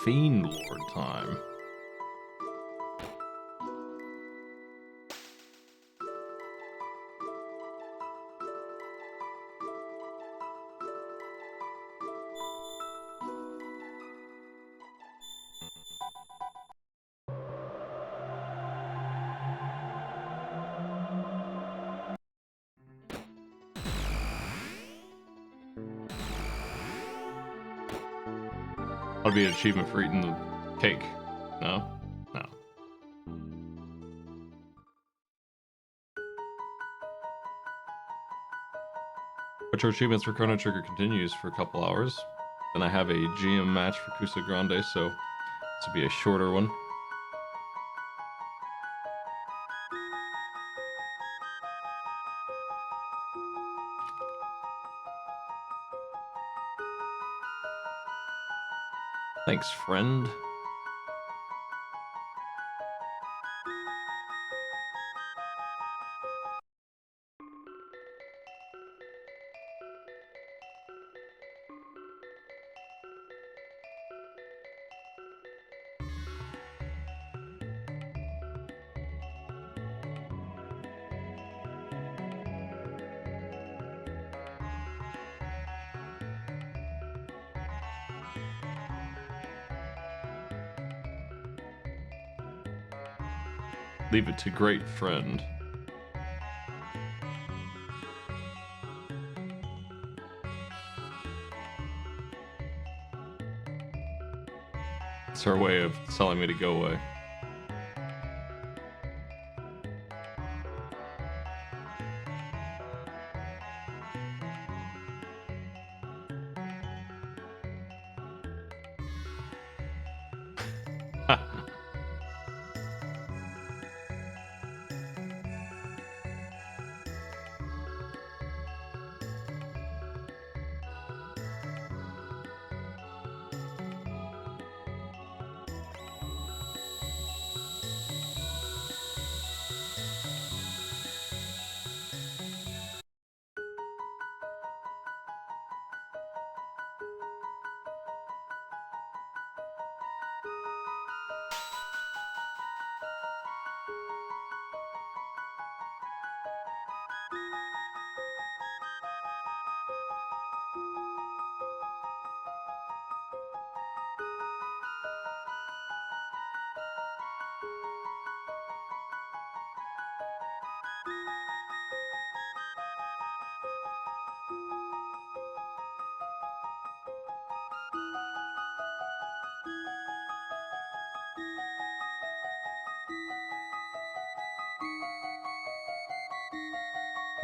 Fiend Lord time. That'd be an achievement for eating the cake. No? No. Retro achievements for Chrono Trigger continues for a couple hours. Then I have a GM match for Kusa Grande, so this will be a shorter one. Thanks, friend. Leave it to great friend. It's her way of telling me to go away.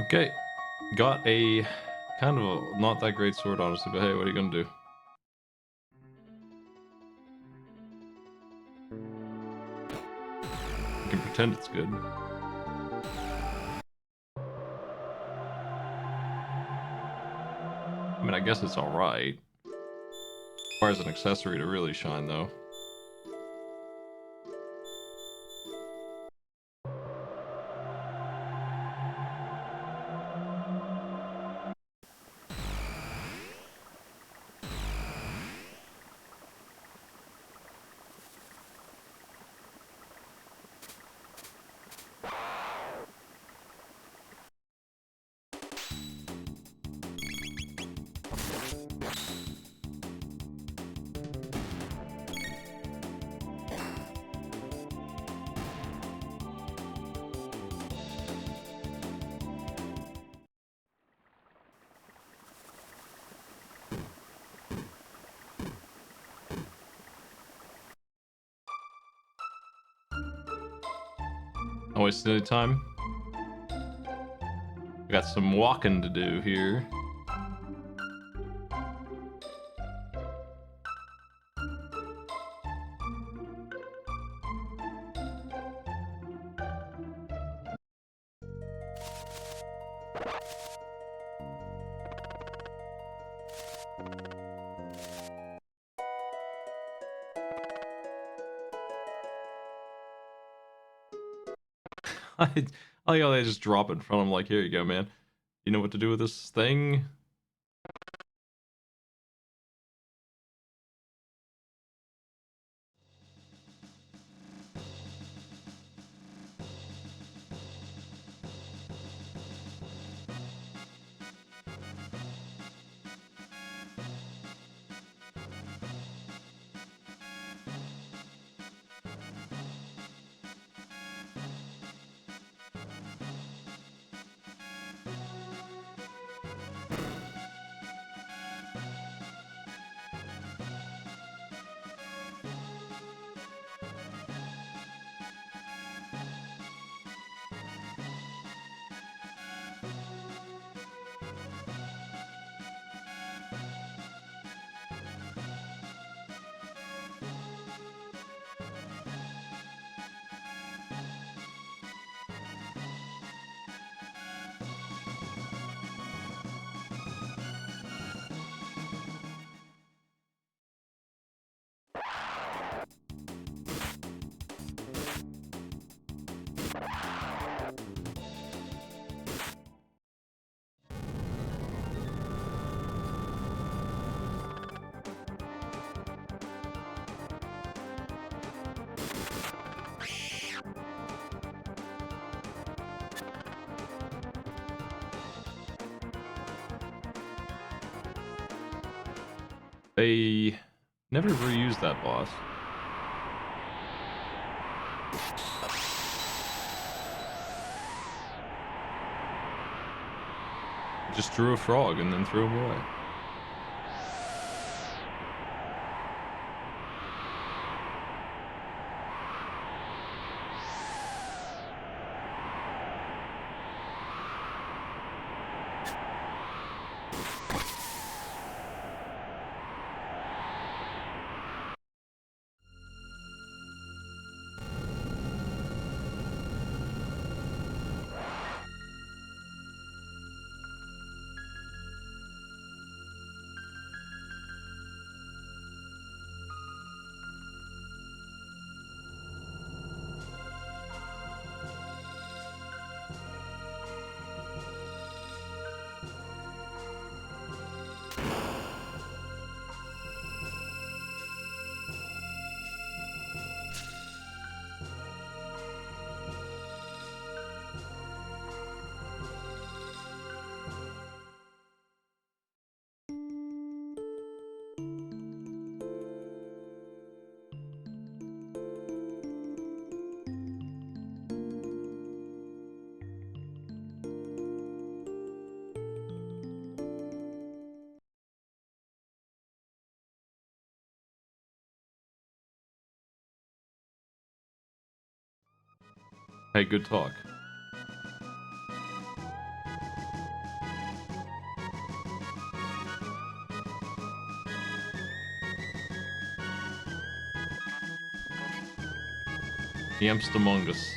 Okay, got a kind of a not that great sword, honestly, but hey, what are you gonna do? You can pretend it's good. I mean, I guess it's alright. Requires an accessory to really shine, though. Not wasting any time. We got some walking to do here. I like how they just drop it in front of him like, here you go, man. You know what to do with this thing? They never reused that boss. Just drew a frog and then threw him away. Hey, good talk. Yamst among us.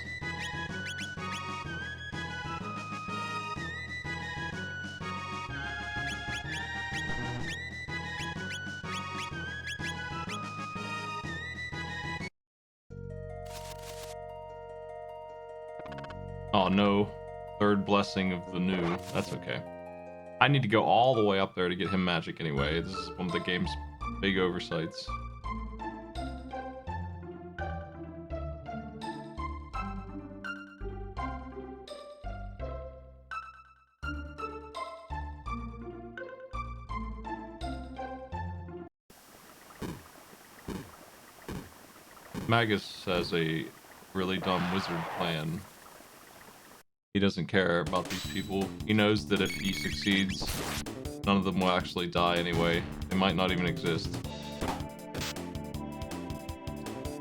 Oh no. Third blessing of the new. That's okay. I need to go all the way up there to get him magic anyway. This is one of the game's big oversights. Magus has a really dumb wizard plan. He doesn't care about these people. He knows that if he succeeds, none of them will actually die anyway. They might not even exist.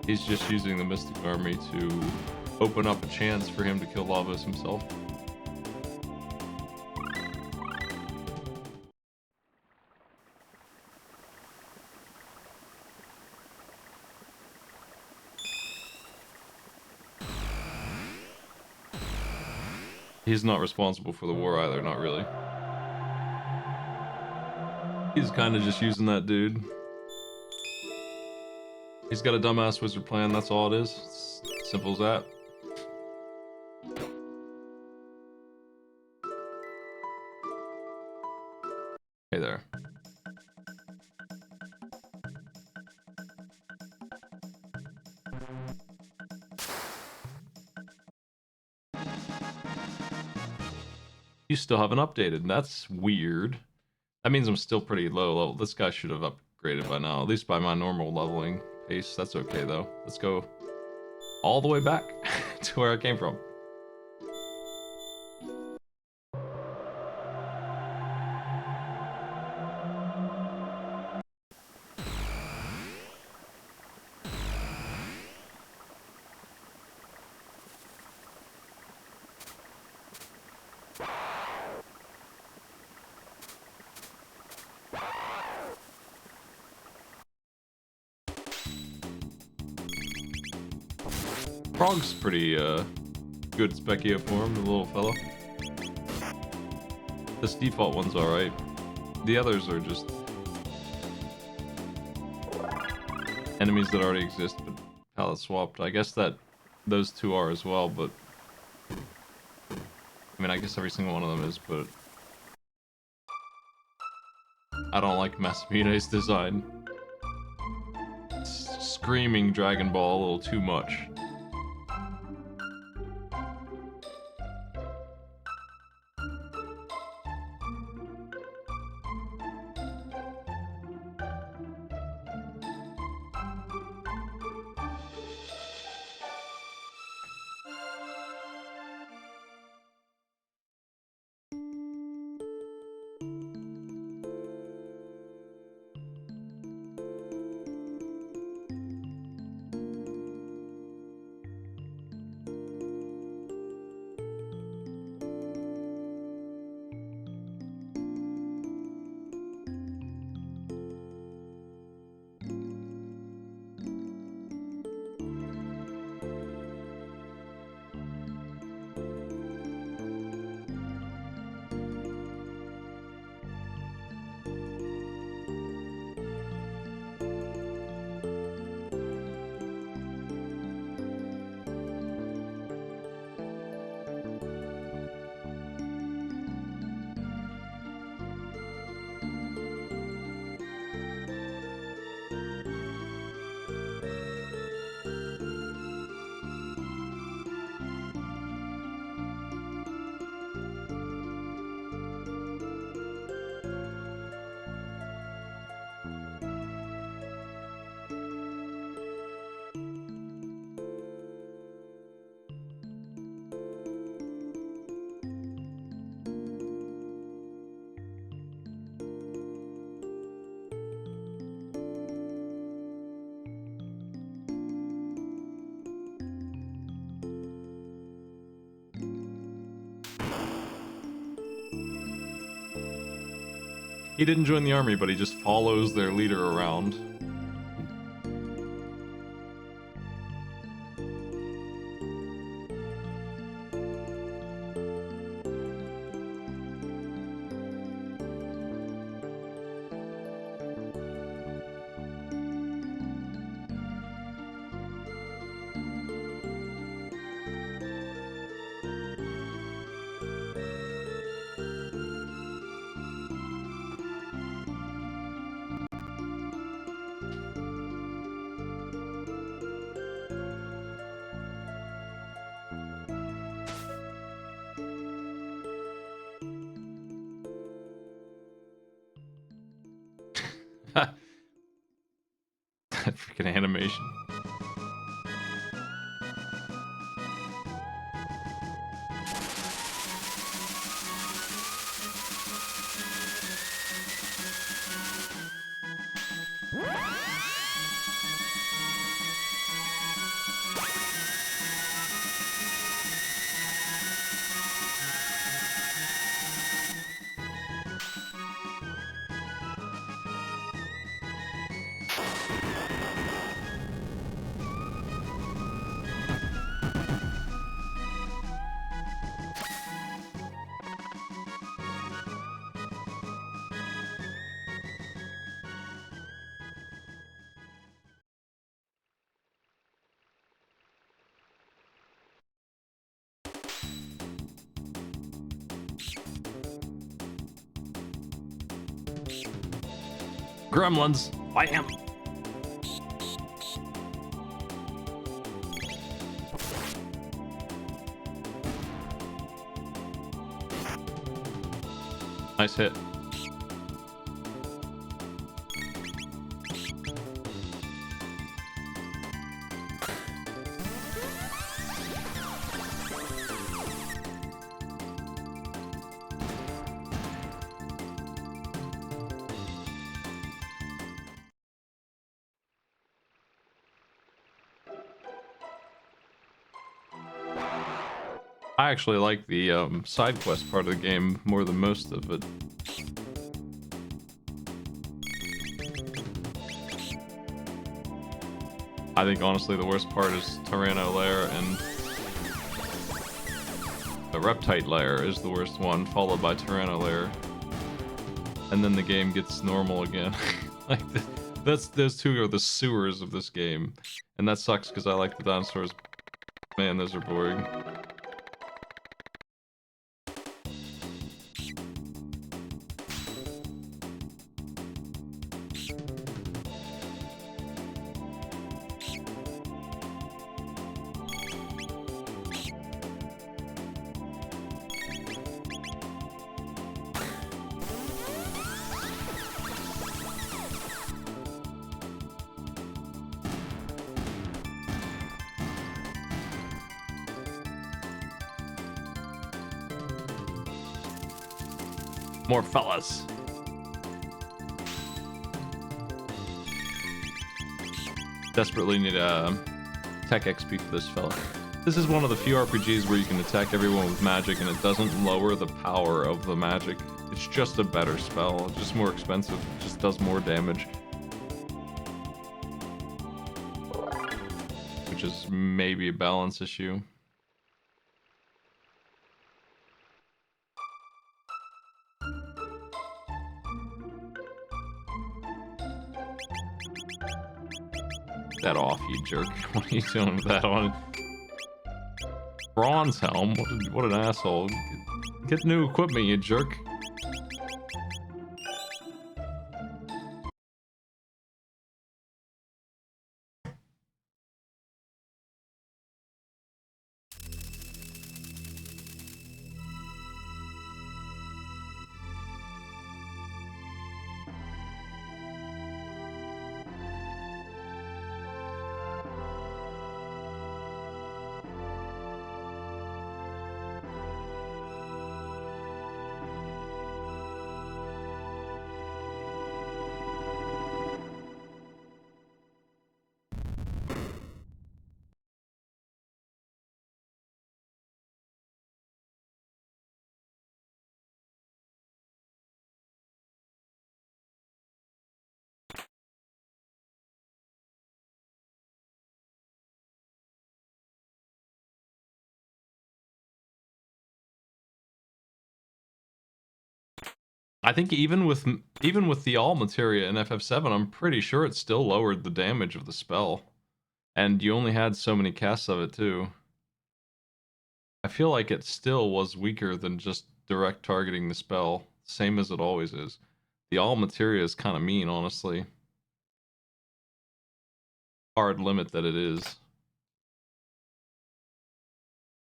He's just using the Mystic Army to open up a chance for him to kill Lavos himself. He's not responsible for the war either, not really. He's kind of just using that dude. He's got a dumbass wizard plan, that's all it is. It's simple as that. Hey there. You still haven't updated. That's weird. That means I'm still pretty low level. This guy should have upgraded by now, at least by my normal leveling pace. That's okay though. Let's go all the way back to where I came from. Frog's pretty good Specchio form, the little fella. This default one's alright. The others are just enemies that already exist but palette swapped. I guess that those two are as well, but I mean, I guess every single one of them is, but I don't like Masamune's design. It's screaming Dragon Ball a little too much. He didn't join the army, but he just follows their leader around. That freaking animation. Gremlins, bam! Nice hit. I actually like the side quest part of the game more than most of it. I think honestly the worst part is Tyranno Lair, and the Reptite Lair is the worst one, followed by Tyranno Lair. And then the game gets normal again. Like, those two are the sewers of this game. And that sucks because I like the dinosaurs. Man, those are boring. More fellas. Desperately need a tech XP for this fella. This is one of the few RPGs where you can attack everyone with magic and it doesn't lower the power of the magic. It's just a better spell. It's just more expensive. It just does more damage. Which is maybe a balance issue. That off, you jerk. What are you doing with that on? Bronze helm? What an asshole. Get new equipment, you jerk. I think even with the all materia in FF7, I'm pretty sure it still lowered the damage of the spell. And you only had so many casts of it too. I feel like it still was weaker than just direct targeting the spell, same as it always is. The all materia is kind of mean, honestly. Hard limit that it is.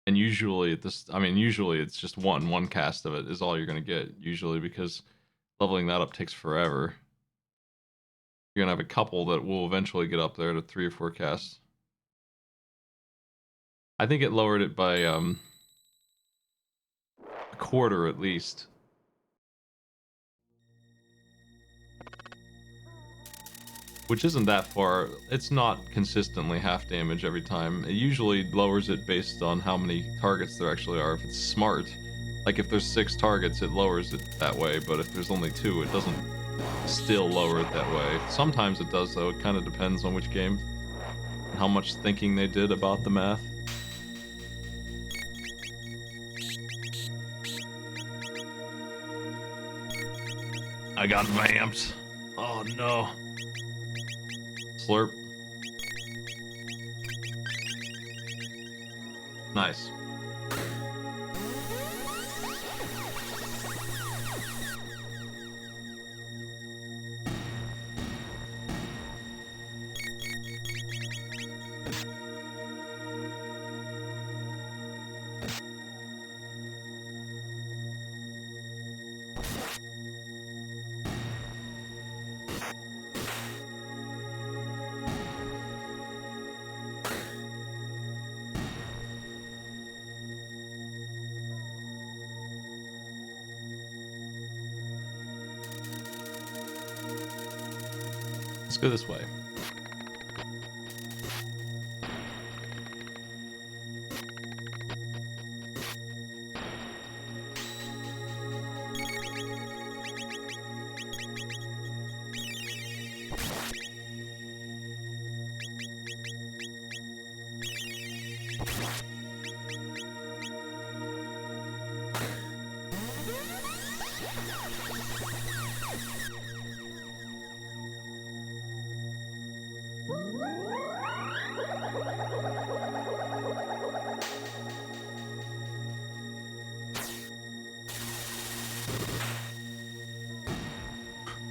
And usually usually it's just one cast of it is all you're going to get, usually, because leveling that up takes forever. You're going to have a couple that will eventually get up there to 3 or 4 casts. I think it lowered it by a quarter at least. Which isn't that far. It's not consistently half damage every time. It usually lowers it based on how many targets there actually are. If it's smart, like if there's 6 targets, it lowers it that way, but if there's only 2, it doesn't still lower it that way. Sometimes it does, though. It kind of depends on which game and how much thinking they did about the math. I got vamped. Oh no. Slurp. Nice. Let's go this way.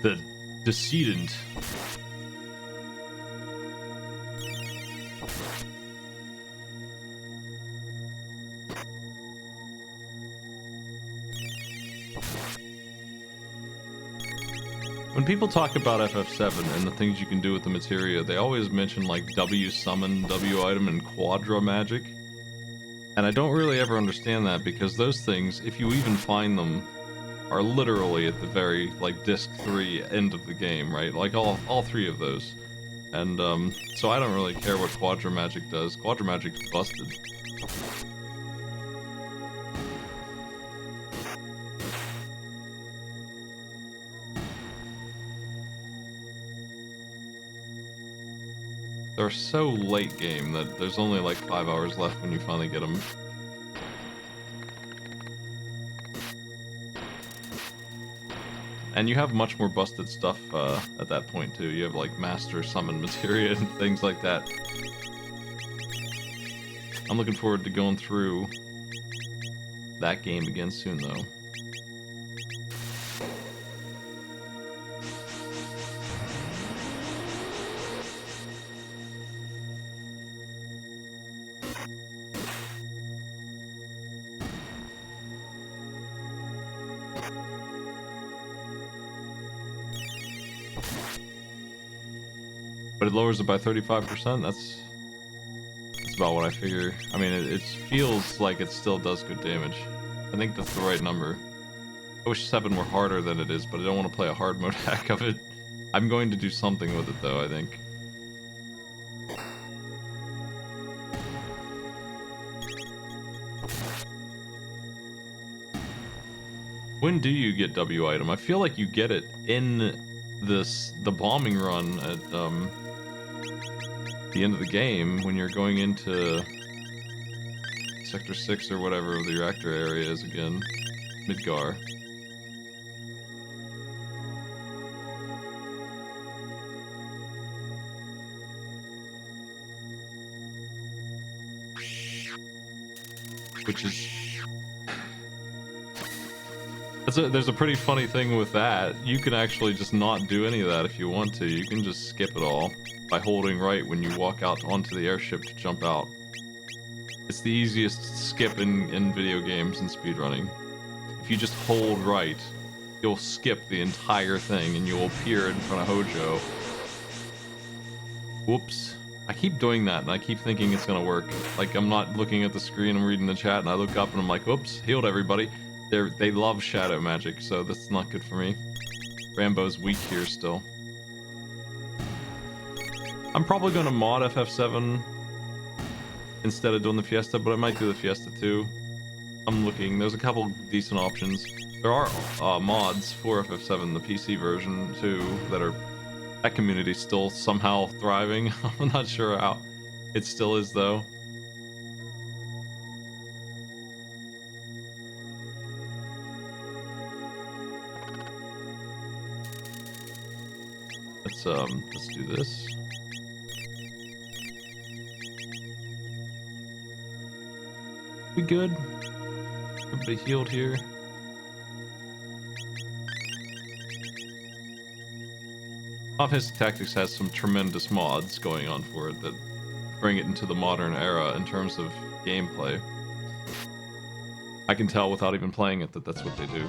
The decedent. When people talk about FF7 and the things you can do with the materia, they always mention like W summon, W item, and quadra magic. And I don't really ever understand that, because those things, if you even find them, are literally at the very, like, disc 3 end of the game, right? Like, all 3 of those. And, so I don't really care what Quadra Magic does. Quadra Magic's busted. They're so late game that there's only like 5 hours left when you finally get them. And you have much more busted stuff at that point too. You have like Master Summon Materia and things like that. I'm looking forward to going through that game again soon though. But it lowers it by 35%. That's about what I figure. I mean, it feels like it still does good damage. I think that's the right number. I wish 7 were harder than it is, but I don't want to play a hard mode hack of it. I'm going to do something with it though, I think. When do you get W item? I feel like you get it in the bombing run at the end of the game when you're going into Sector 6 or whatever the reactor area is again. Midgar. Which is... there's a pretty funny thing with that. You can actually just not do any of that if you want to. You can just skip it all by holding right when you walk out onto the airship to jump out. It's the easiest skip in video games and speedrunning. If you just hold right, you'll skip the entire thing and you'll appear in front of Hojo. Whoops. I keep doing that and I keep thinking it's gonna work. Like, I'm not looking at the screen, I'm reading the chat and I look up and I'm like, whoops, healed everybody. They love shadow magic, so that's not good for me. Rambo's weak here still. I'm probably going to mod FF7 instead of doing the Fiesta, but I might do the Fiesta too. I'm looking. There's a couple decent options. There are mods for FF7, the PC version too, that community's still somehow thriving. I'm not sure how it still is though. Let's do this. We good? Everybody healed here. Offensive Tactics has some tremendous mods going on for it that bring it into the modern era in terms of gameplay. I can tell without even playing it that that's what they do.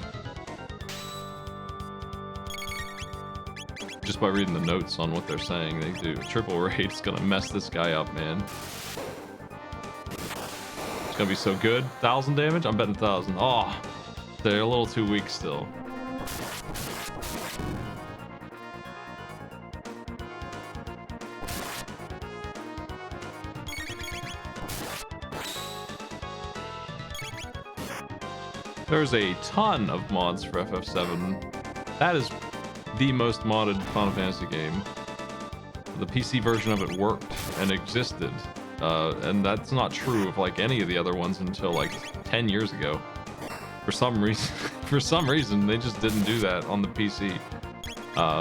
Just by reading the notes on what they're saying, they do. Triple Raid's gonna mess this guy up, man. It's gonna be so good. 1,000 damage? I'm betting 1,000. Oh, they're a little too weak still. There's a ton of mods for FF7. That is the most modded Final Fantasy game. The PC version of it worked and existed, and that's not true of like any of the other ones until like 10 years ago. For some reason, they just didn't do that on the PC.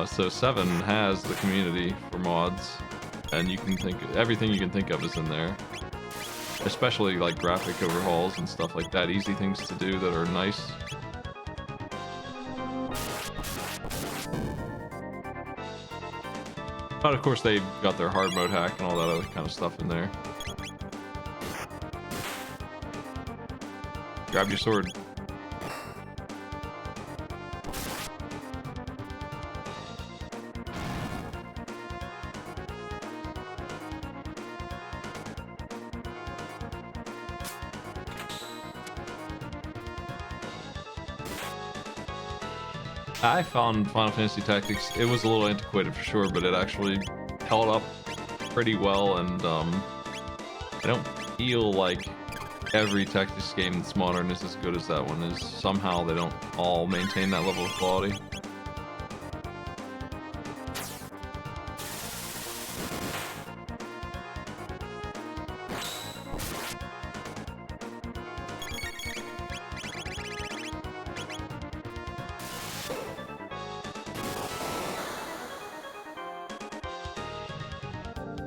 So 7 has the community for mods, and you can think everything you can think of is in there. Especially like graphic overhauls and stuff like that. Easy things to do that are nice. But of course they've got their hard mode hack and all that other kind of stuff in there. Grab your sword. I found Final Fantasy Tactics, it was a little antiquated for sure, but it actually held up pretty well, and I don't feel like every Tactics game that's modern is as good as that one is. Somehow they don't all maintain that level of quality.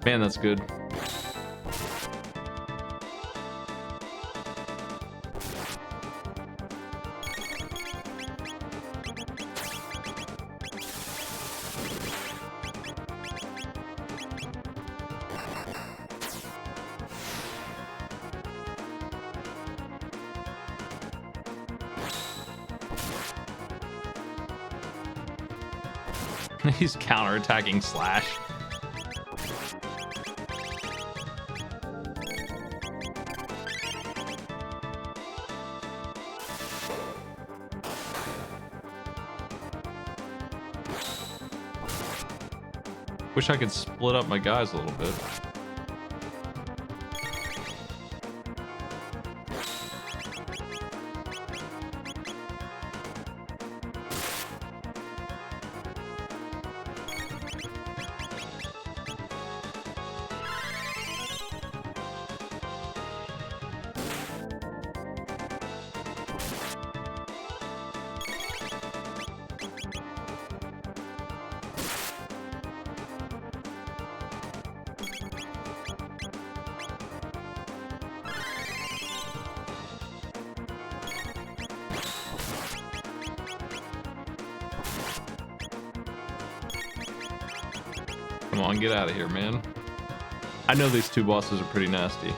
Man, that's good. He's counterattacking Slash. Wish I could split up my guys a little bit. Come on, get out of here, man. I know these two bosses are pretty nasty.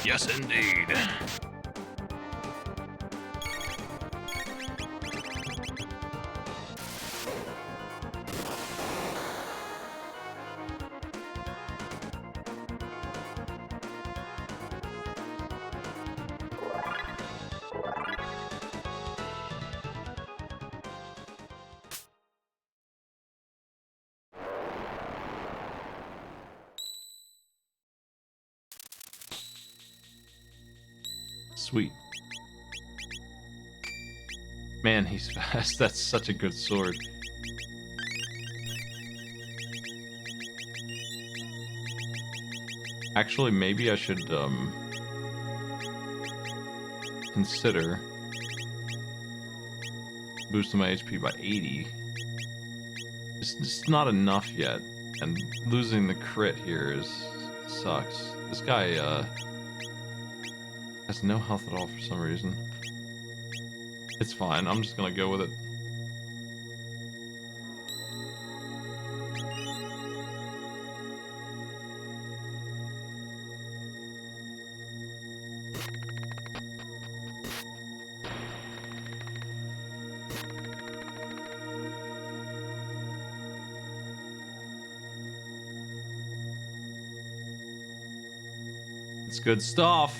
Yes, indeed. Sweet. Man, he's fast. That's such a good sword. Actually, maybe I should consider boosting my HP by 80. It's not enough yet, and losing the crit here sucks. This guy has no health at all for some reason. It's fine. I'm just gonna go with it. It's good stuff.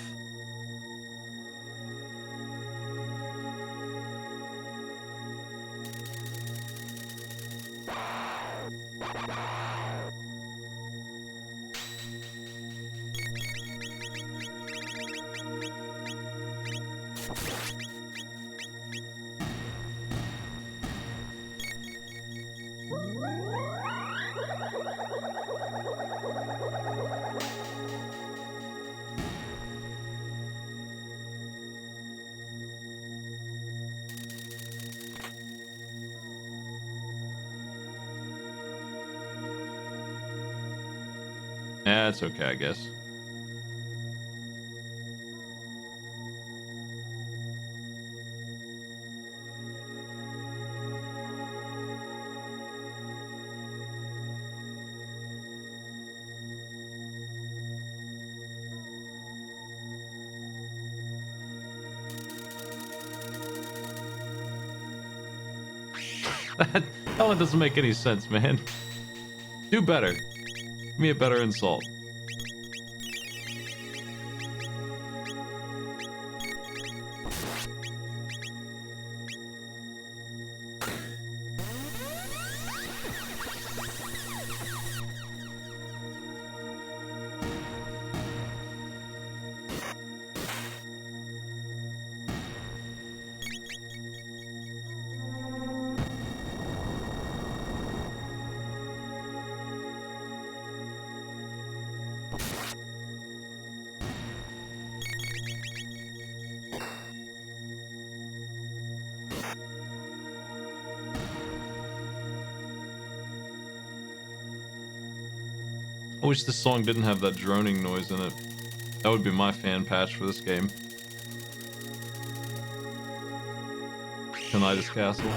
Yeah, it's okay, I guess. That one doesn't make any sense, man. Do better. Give me a better insult. I wish this song didn't have that droning noise in it. That would be my fan patch for this game. Tinnitus Castle.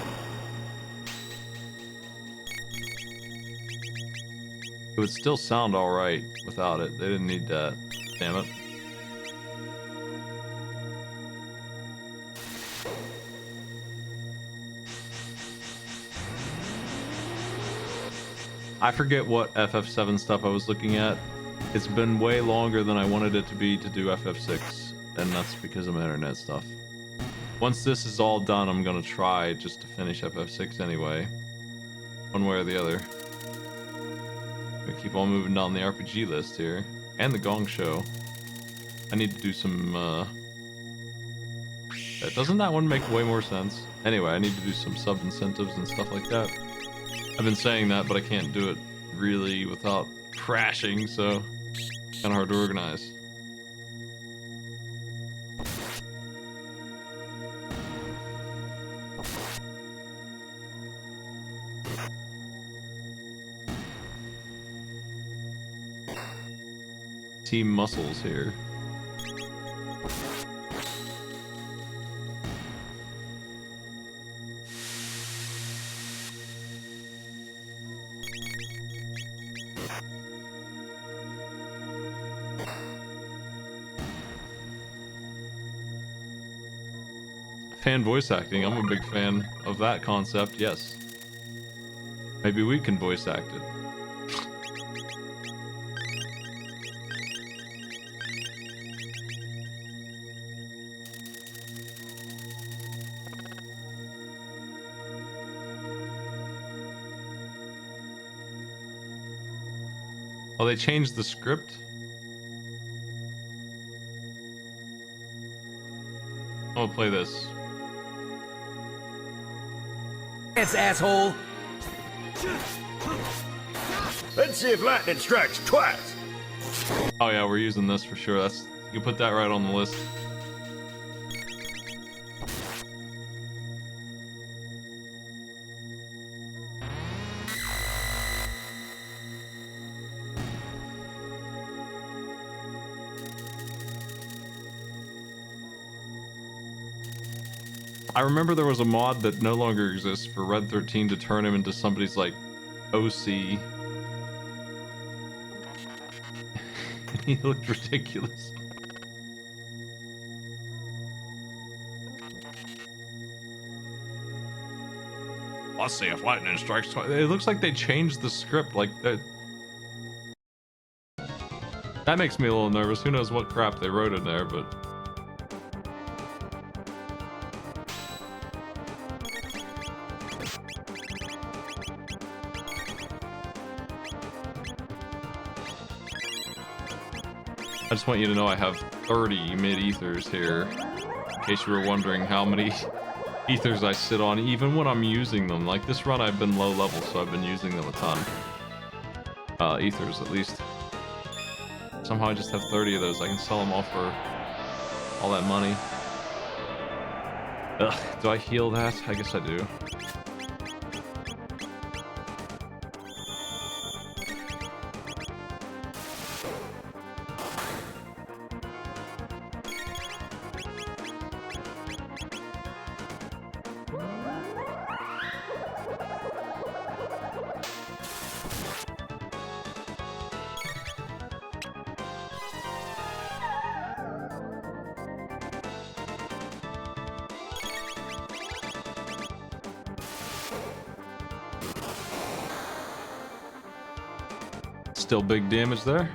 It would still sound alright without it. They didn't need that. Damn it. I forget what FF7 stuff I was looking at. It's been way longer than I wanted it to be to do FF6, and that's because of my internet stuff. Once this is all done, I'm gonna try just to finish FF6 anyway. One way or the other. We keep on moving down the RPG list here. And the Gong Show. I need to do some, doesn't that one make way more sense? Anyway, I need to do some sub incentives and stuff like that. I've been saying that, but I can't do it really without crashing, so it's kind of hard to organize. Team Muscles here. Fan voice acting. I'm a big fan of that concept, yes. Maybe we can voice act it. Oh, they changed the script? I'm gonna play this. It's asshole. Let's see if lightning strikes twice. Oh yeah, we're using this for sure. That's, you can put that right on the list. I remember there was a mod that no longer exists for Red 13 to turn him into somebody's, like, OC. He looked ridiculous. Let's see if lightning strikes twice. It looks like they changed the script, like, that makes me a little nervous. Who knows what crap they wrote in there, but... I just want you to know I have 30 mid-ethers here, in case you were wondering how many ethers I sit on, even when I'm using them. Like this run I've been low level, so I've been using them a ton. Ethers at least. Somehow I just have 30 of those. I can sell them all for all that money. Ugh, do I heal that? I guess I do. Still big damage there.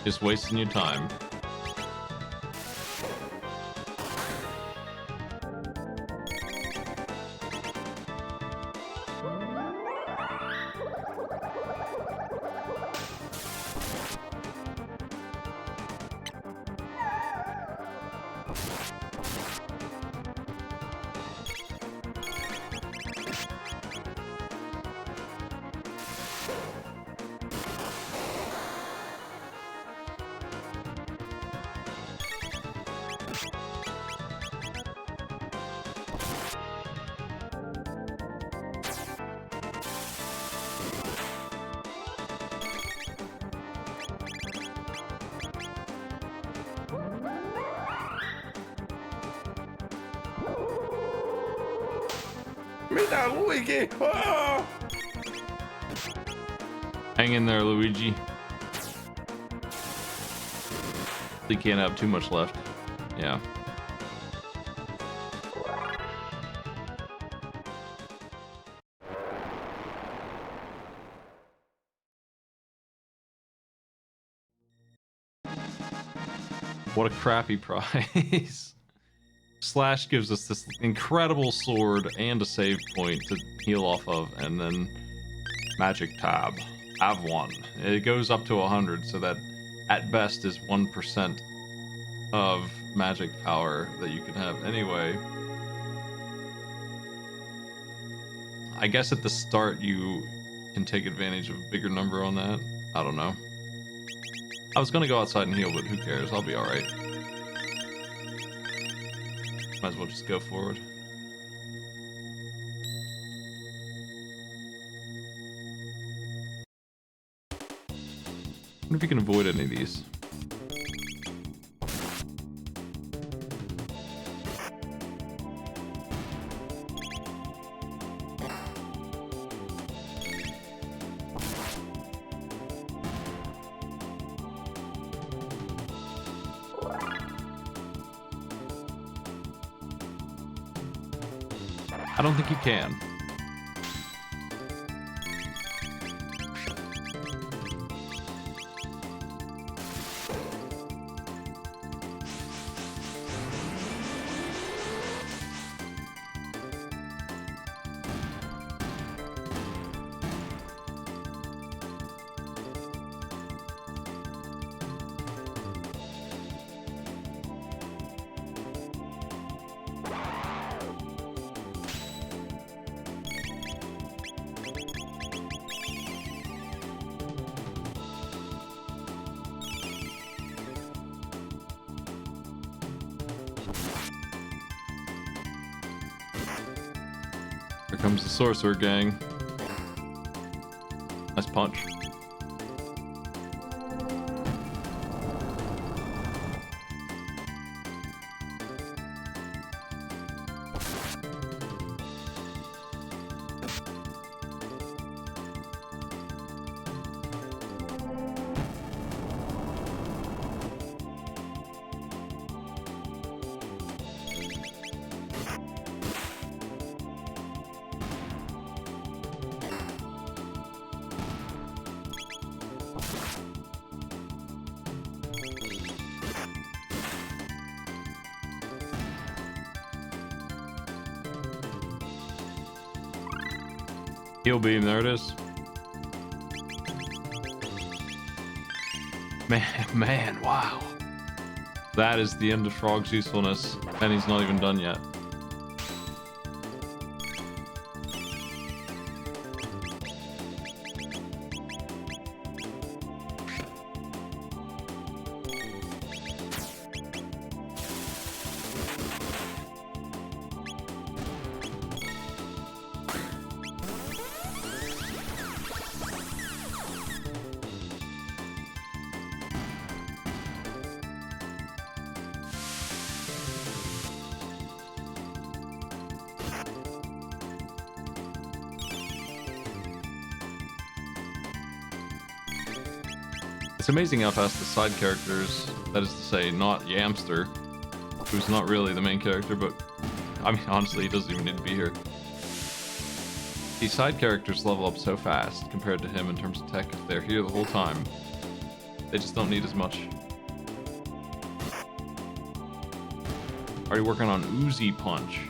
Just wasting your time. Me down, Luigi! Oh! Hang in there, Luigi. He can't have too much left. Yeah. What a crappy prize. Slash gives us this incredible sword and a save point to heal off of, and then magic tab. Have one. It goes up to 100, so that at best is 1% of magic power that you can have. Anyway, I guess at the start you can take advantage of a bigger number on that. I don't know. I was gonna go outside and heal, but who cares? I'll be alright. Might as well just go forward. I wonder if you can avoid any of these. I don't think you can. Here comes the sorcerer gang. Nice punch. Heal beam, there it is. Man, wow. That is the end of Frog's usefulness, and he's not even done yet. It's amazing how fast the side characters, that is to say, not Yamster, who's not really the main character, but I mean, honestly, he doesn't even need to be here. These side characters level up so fast compared to him in terms of tech. If they're here the whole time, they just don't need as much. Already working on Uzi Punch.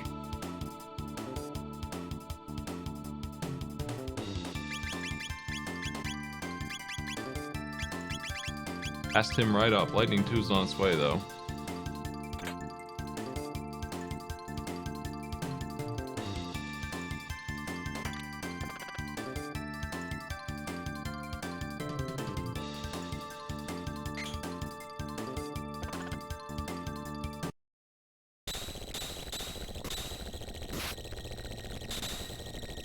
Passed him right up. Lightning 2's on its way, though.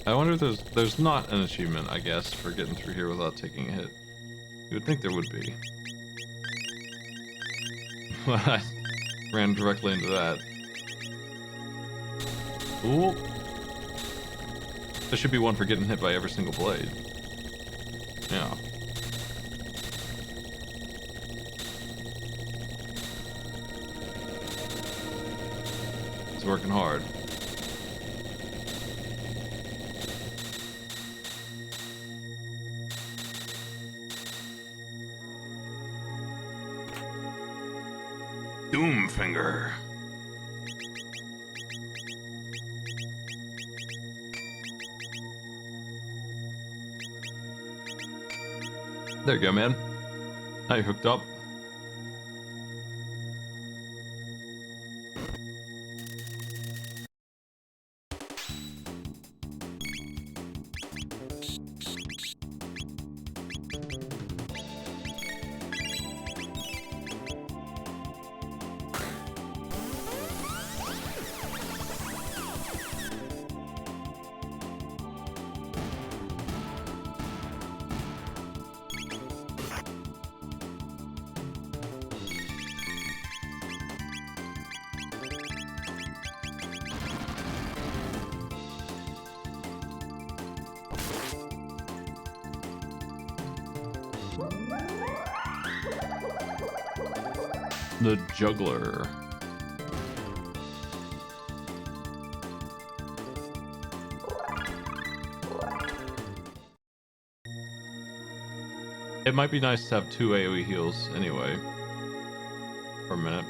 I wonder if there's not an achievement, I guess, for getting through here without taking a hit. You would think there would be. I ran directly into that. Ooh. There should be one for getting hit by every single blade. Yeah. It's working hard. Doomfinger. There you go, man. Now you're hooked up. The Juggler. It might be nice to have 2 AoE heals anyway. For a minute.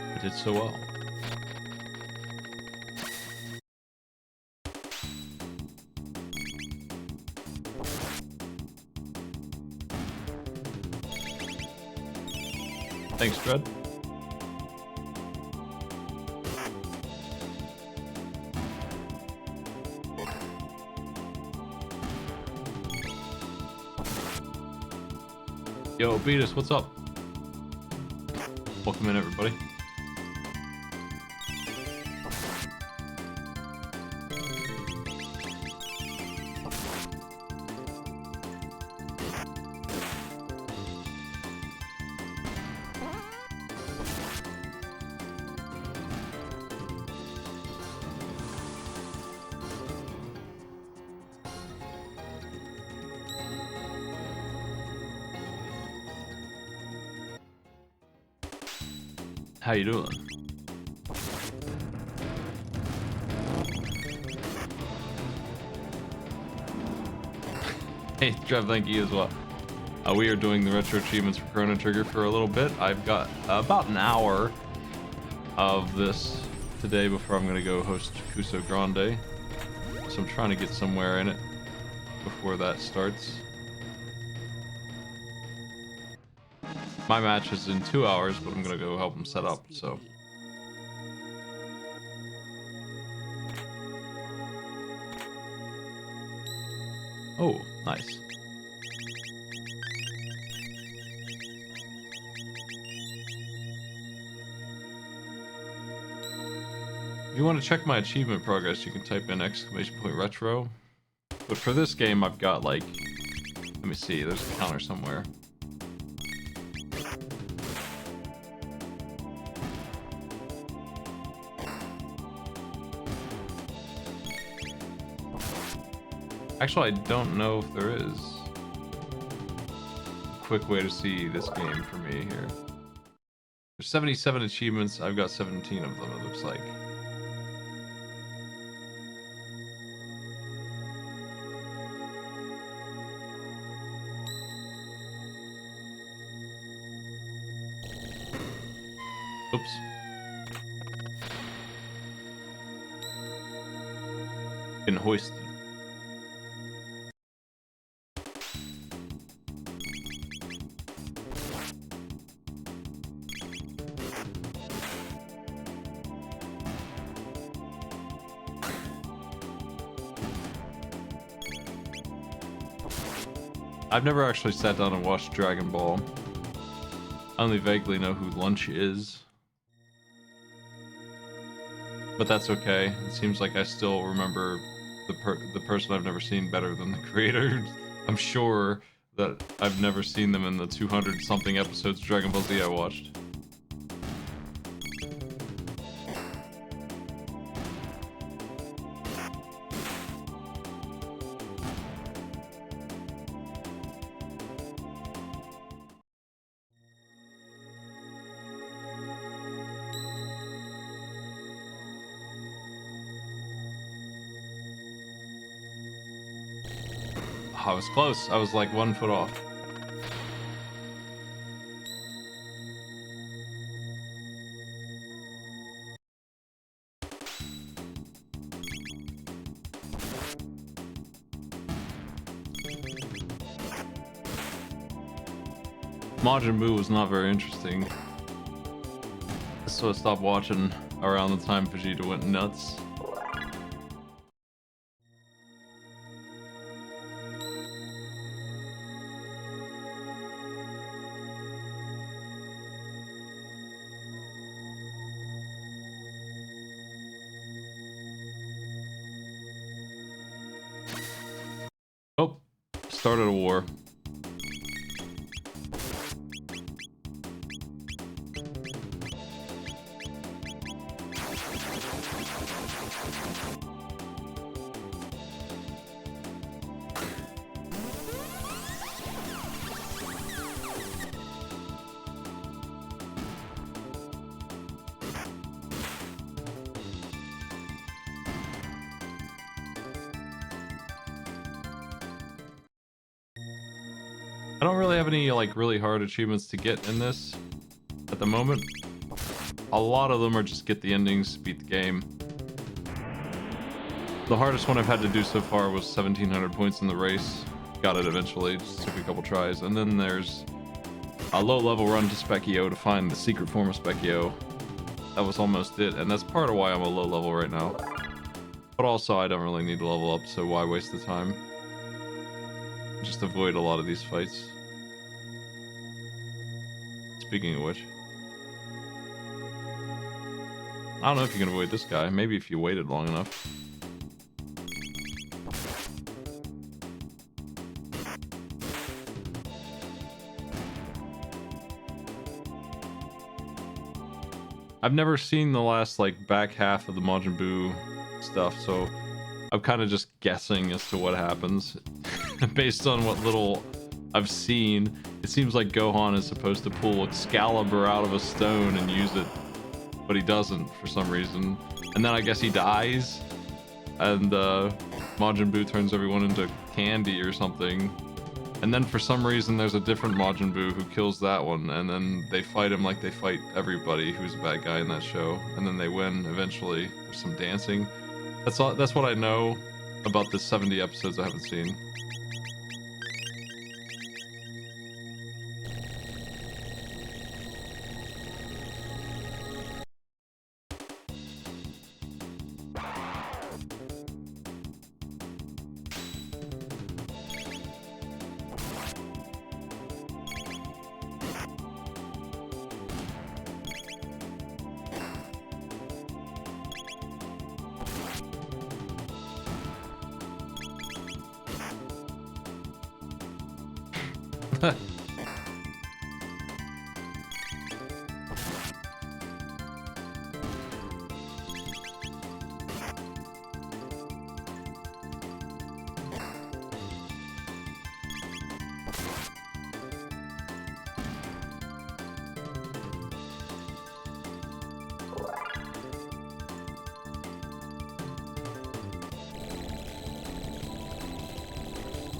I did so well. Thanks, Dread. Yo, Beatus, what's up? Welcome in, everybody. How you doing? Hey, Trev, thank you as well. We are doing the retro achievements for Chrono Trigger for a little bit. I've got about an hour of this today before I'm going to go host Cuso Grande. So I'm trying to get somewhere in it before that starts. My match is in 2 hours, but I'm going to go help him set up, so... Oh, nice. If you want to check my achievement progress, you can type in !retro. But for this game, I've got like, let me see, there's a counter somewhere. Actually, I don't know if there is a quick way to see this game for me here. There's 77 achievements. I've got 17 of them, it looks like. Oops. Been hoisted. I've never actually sat down and watched Dragon Ball. I only vaguely know who Lunch is. But that's okay. It seems like I still remember the person I've never seen better than the creator. I'm sure that I've never seen them in the 200-something episodes of Dragon Ball Z I watched. I was close. I was like 1 foot off. Majin Buu was not very interesting, so I stopped watching around the time Vegeta went nuts. Oh, started a war. I don't really have any like really hard achievements to get in this at the moment. A lot of them are just get the endings, beat the game. The hardest one I've had to do so far was 1700 points in the race. Got it eventually, just took a couple tries. And then there's a low level run to Specchio to find the secret form of Specchio. That was almost it, and that's part of why I'm a low level right now. But also I don't really need to level up, so why waste the time? Just avoid a lot of these fights. Speaking of which, I don't know if you can avoid this guy. Maybe if you waited long enough. I've never seen the last like back half of the Majin Buu stuff, so I'm kind of just guessing as to what happens. Based on what little I've seen, it seems like Gohan is supposed to pull Excalibur out of a stone and use it, but he doesn't for some reason. And then I guess he dies, and Majin Buu turns everyone into candy or something. And then for some reason there's a different Majin Buu who kills that one, and then they fight him like they fight everybody who's a bad guy in that show, and then they win eventually. There's some dancing. That's all. That's what I know about the 70 episodes I haven't seen.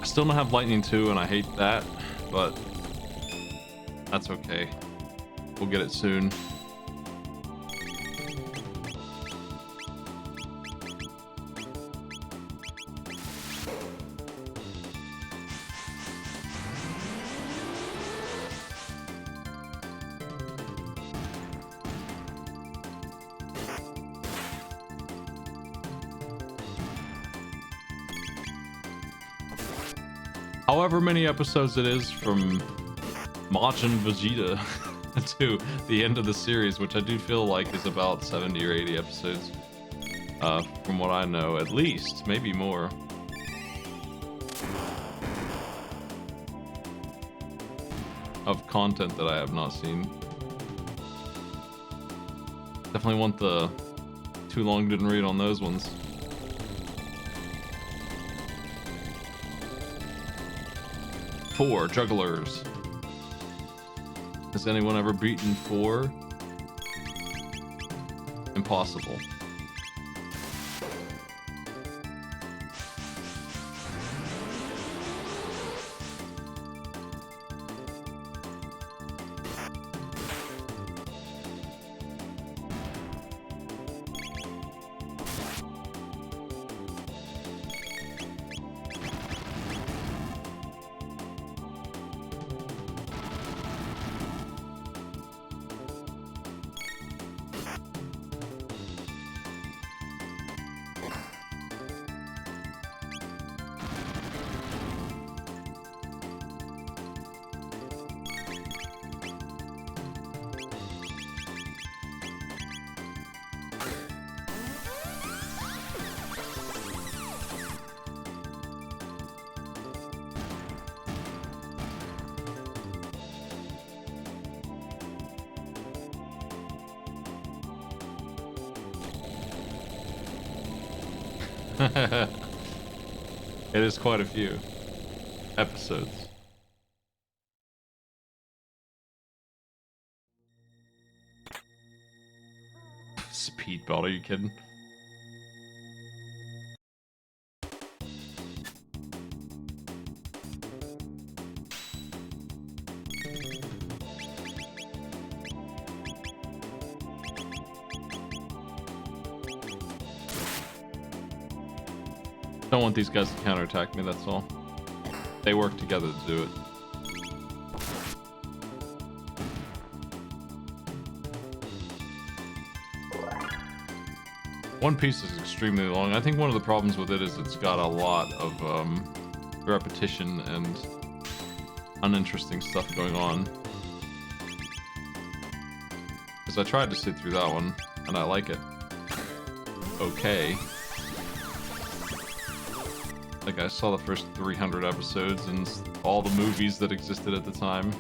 I still don't have lightning 2 and I hate that, but that's okay. We'll get it soon. However many episodes it is from Majin Vegeta to the end of the series, which I do feel like is about 70 or 80 episodes, from what I know, at least, maybe more. Of content that I have not seen. Definitely want the too long didn't read on those ones. Four jugglers. Has anyone ever beaten 4? Impossible. It is quite a few episodes. Speed belt, are you kidding? Don't want these guys to counterattack me, that's all. They work together to do it. One Piece is extremely long. I think one of the problems with it is it's got a lot of repetition and uninteresting stuff going on. Because I tried to sit through that one, and I like it. Okay. Like, I saw the first 300 episodes and all the movies that existed at the time.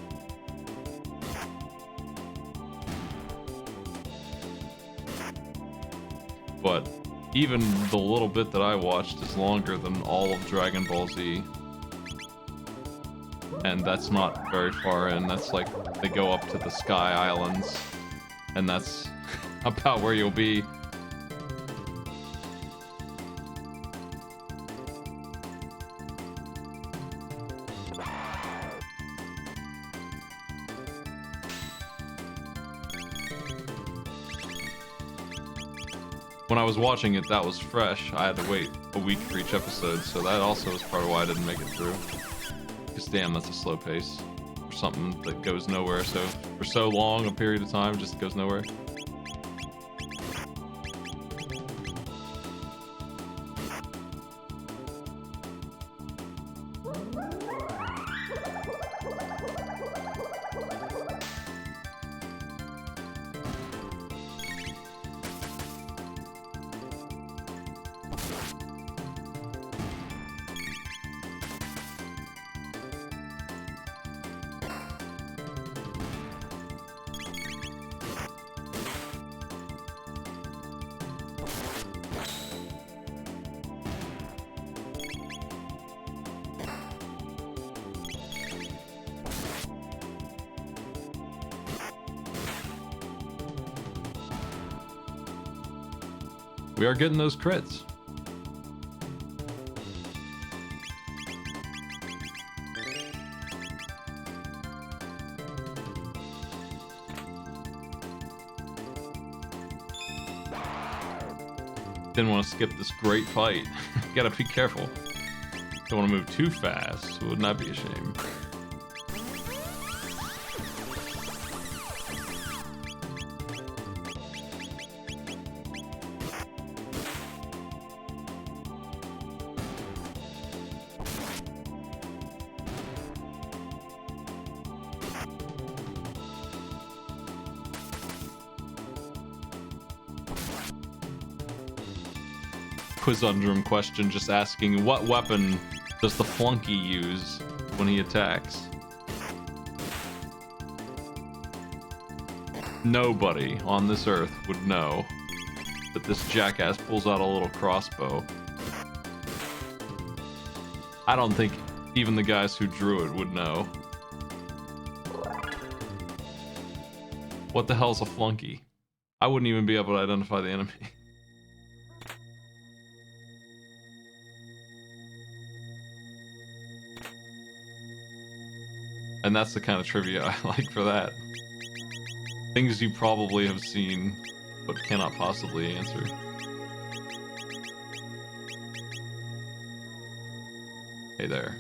But even the little bit that I watched is longer than all of Dragon Ball Z. And that's not very far in. That's like, they go up to the Sky Islands. And that's about where you'll be. When I was watching it, that was fresh. I had to wait a week for each episode, so that also was part of why I didn't make it through. Because damn, that's a slow pace for something that goes nowhere. So for so long a period of time, just goes nowhere. We are getting those crits. Didn't want to skip this great fight. Gotta be careful. Don't want to move too fast. Wouldn't that be a shame? Quizundrum question just asking, what weapon does the flunky use when he attacks? Nobody on this earth would know that this jackass pulls out a little crossbow. I don't think even the guys who drew it would know. What the hell's a flunky? I wouldn't even be able to identify the enemy. And that's the kind of trivia I like for that. Things you probably have seen, but cannot possibly answer. Hey there.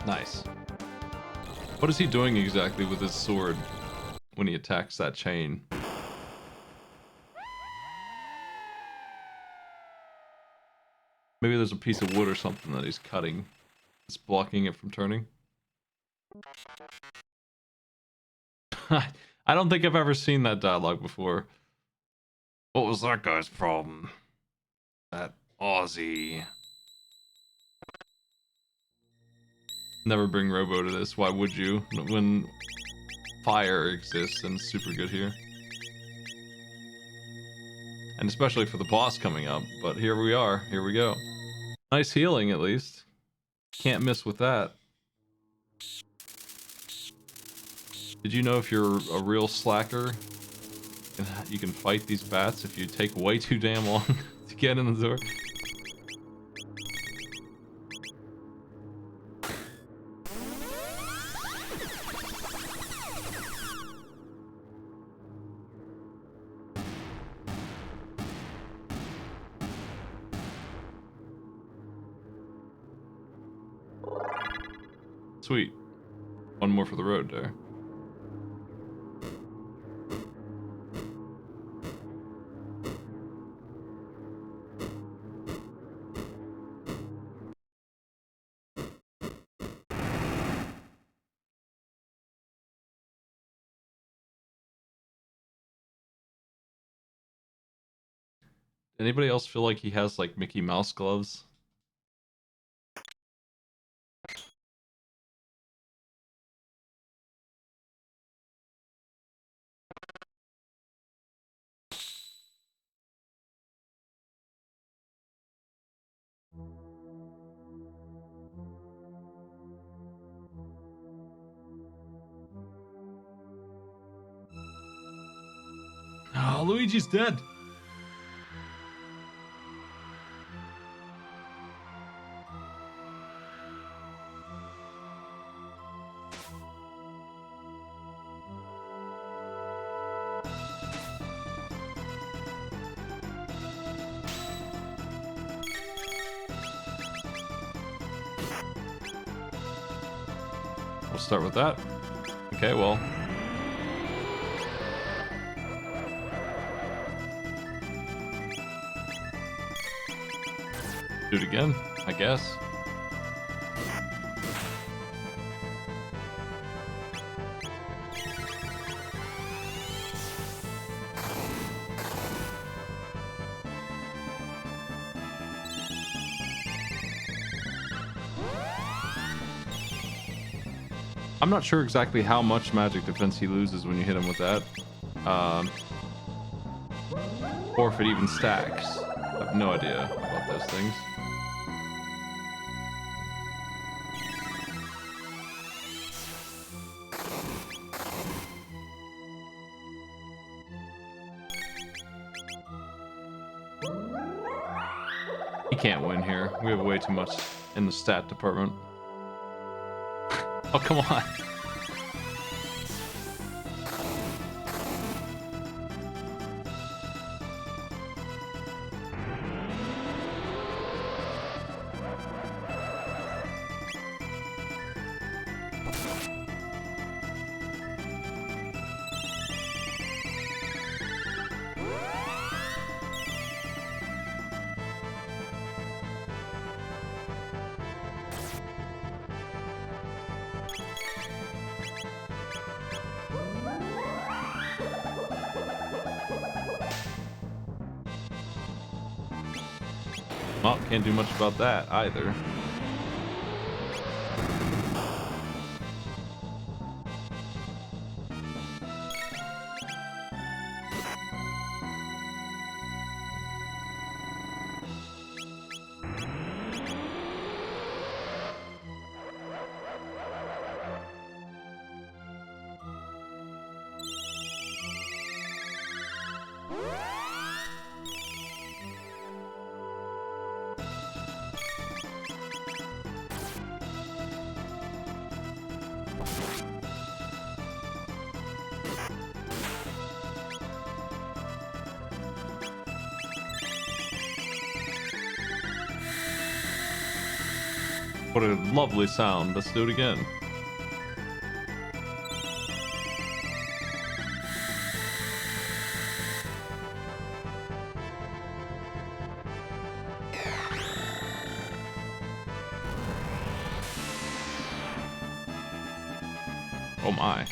Nice. What is he doing exactly with his sword when he attacks that chain? Maybe there's a piece of wood or something that he's cutting. It's blocking it from turning. I don't think I've ever seen that dialogue before. What was that guy's problem? That Aussie. Never bring Robo to this. Why would you? When fire exists and it's super good here. And especially for the boss coming up. But here we are. Here we go. Nice healing, at least. Can't miss with that. Did you know if you're a real slacker, you can fight these bats if you take way too damn long to get in the door? Sweet. One more for the road there. Anybody else feel like he has like Mickey Mouse gloves? Oh, Luigi's dead. We'll start with that. Okay, well. Do it again, I guess. I'm not sure exactly how much magic defense he loses when you hit him with that. Or if it even stacks. I have no idea about those things. He can't win here. We have way too much in the stat department. Oh, come on. Well, can't do much about that either. What a lovely sound. Let's do it again. Oh my.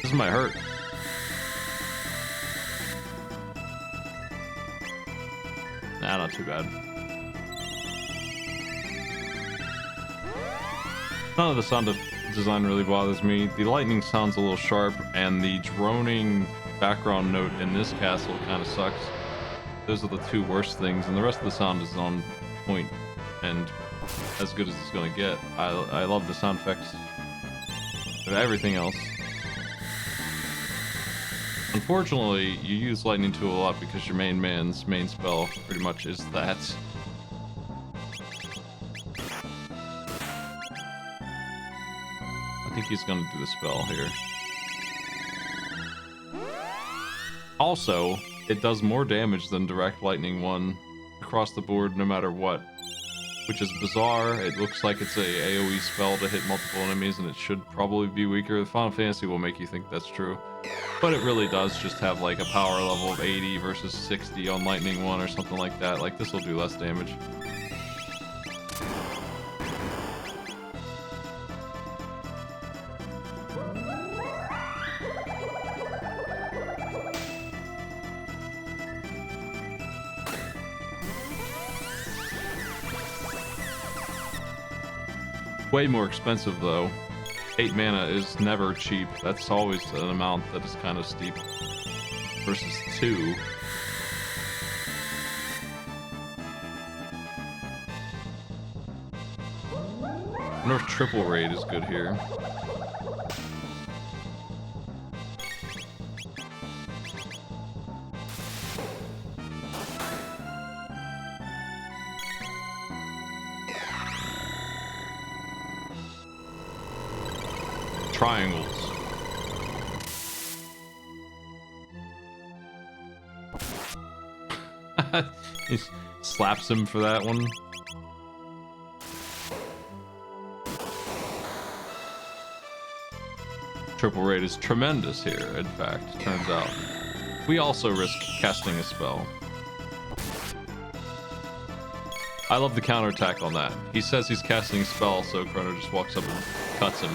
This might hurt. Nah, not too bad. None of the sound design really bothers me. The lightning sounds a little sharp, and the droning background note in this castle kind of sucks. Those are the two worst things, and the rest of the sound is on point and as good as it's gonna get. I love the sound effects of everything else. Unfortunately, you use Lightning Tool a lot because your main man's main spell pretty much is that. I think he's gonna do the spell here. Also, it does more damage than Direct Lightning 1 across the board no matter what, which is bizarre. It looks like it's a AoE spell to hit multiple enemies, and it should probably be weaker. The Final Fantasy will make you think that's true, but it really does just have like a power level of 80 versus 60 on Lightning 1 or something like that. Like, this will do less damage. Way more expensive though. 8 mana is never cheap. That's always an amount that is kind of steep. versus 2. I wonder if triple raid is good here. Triangles. He slaps him for that one. Triple raid is tremendous here, in fact, turns out. We also risk casting a spell. I love the counterattack on that. He says he's casting a spell, so Chrono just walks up and cuts him.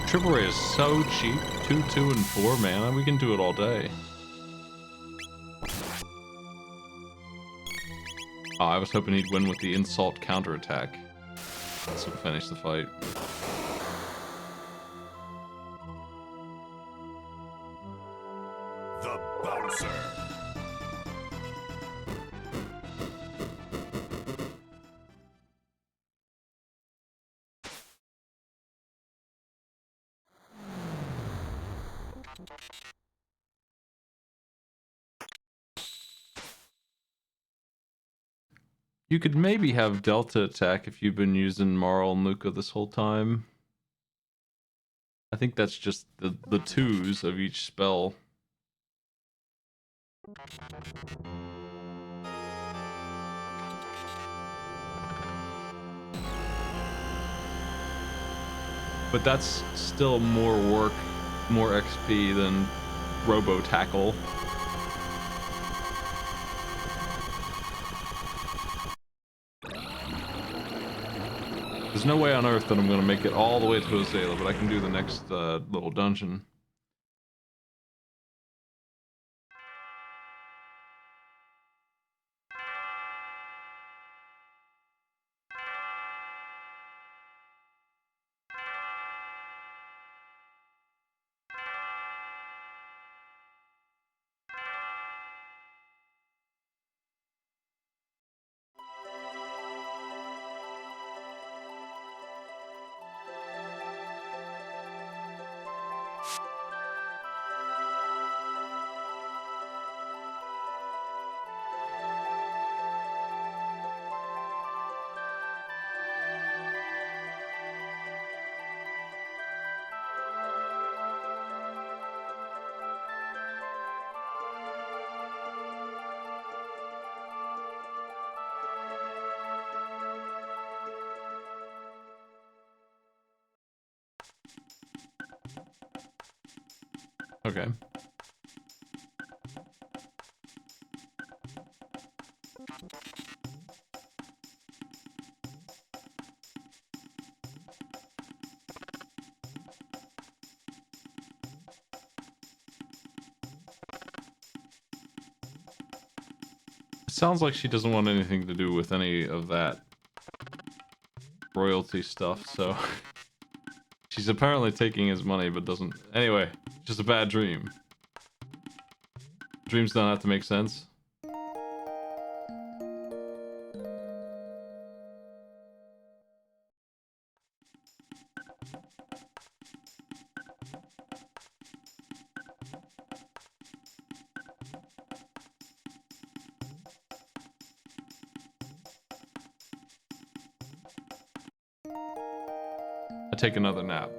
Triple Ray is so cheap. 2, 2, and 4 mana. We can do it all day. Oh, I was hoping he'd win with the insult counterattack. This will finish the fight. The bouncer. You could maybe have Delta attack if you've been using Marl and Luca this whole time. I think that's just the 2s of each spell. But that's still more work, more XP than Robo Tackle. There's no way on earth that I'm going to make it all the way to Azalea, but I can do the next little dungeon. Okay. It sounds like she doesn't want anything to do with any of that royalty stuff, so she's apparently taking his money but doesn't. Anyway, just a bad dream. Dreams don't have to make sense. I take another nap.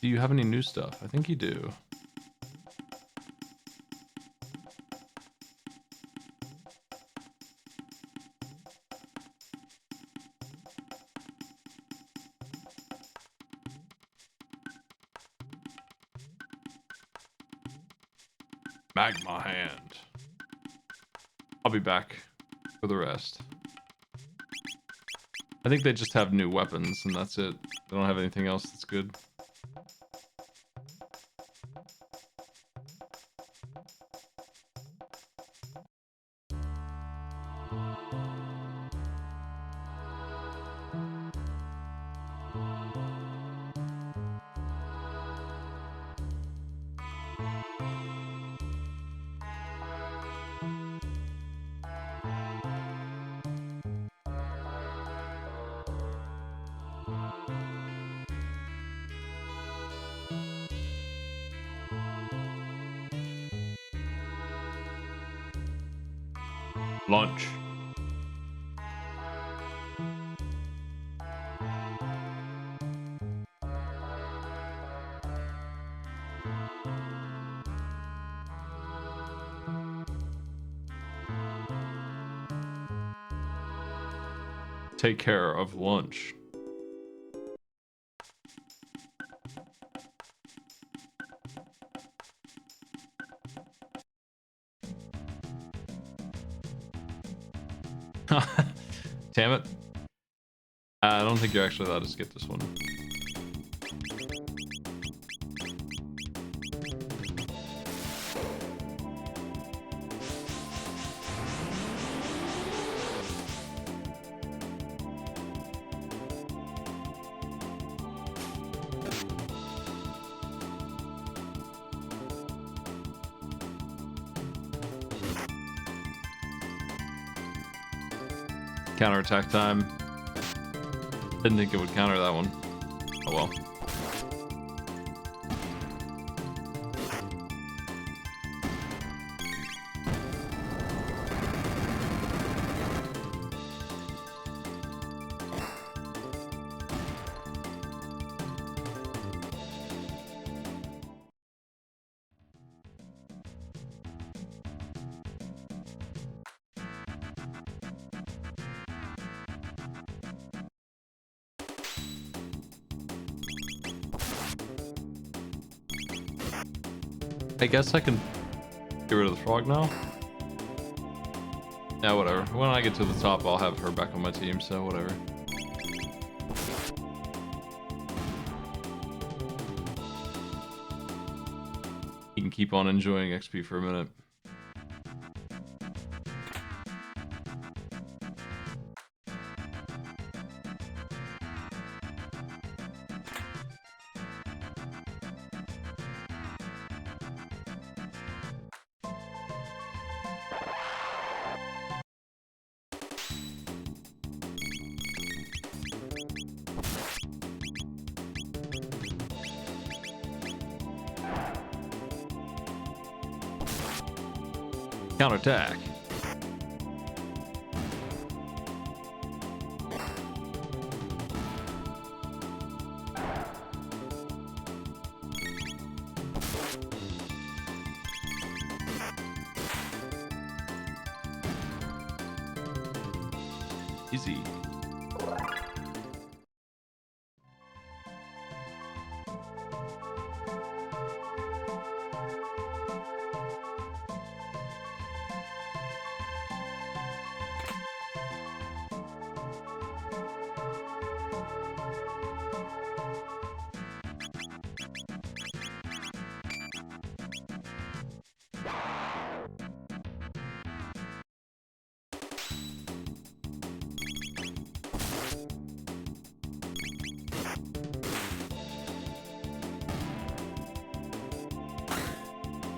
Do you have any new stuff? I think you do. Magma hand. I'll be back for the rest. I think they just have new weapons and that's it. They don't have anything else that's good. Lunch. Take care of lunch. Damn it. I don't think you're actually allowed to skip this one. Counterattack time. Didn't think it would counter that one. Oh well. I guess I can get rid of the frog now. Yeah, whatever. When I get to the top, I'll have her back on my team, so whatever. You can keep on enjoying XP for a minute. Counterattack. Easy.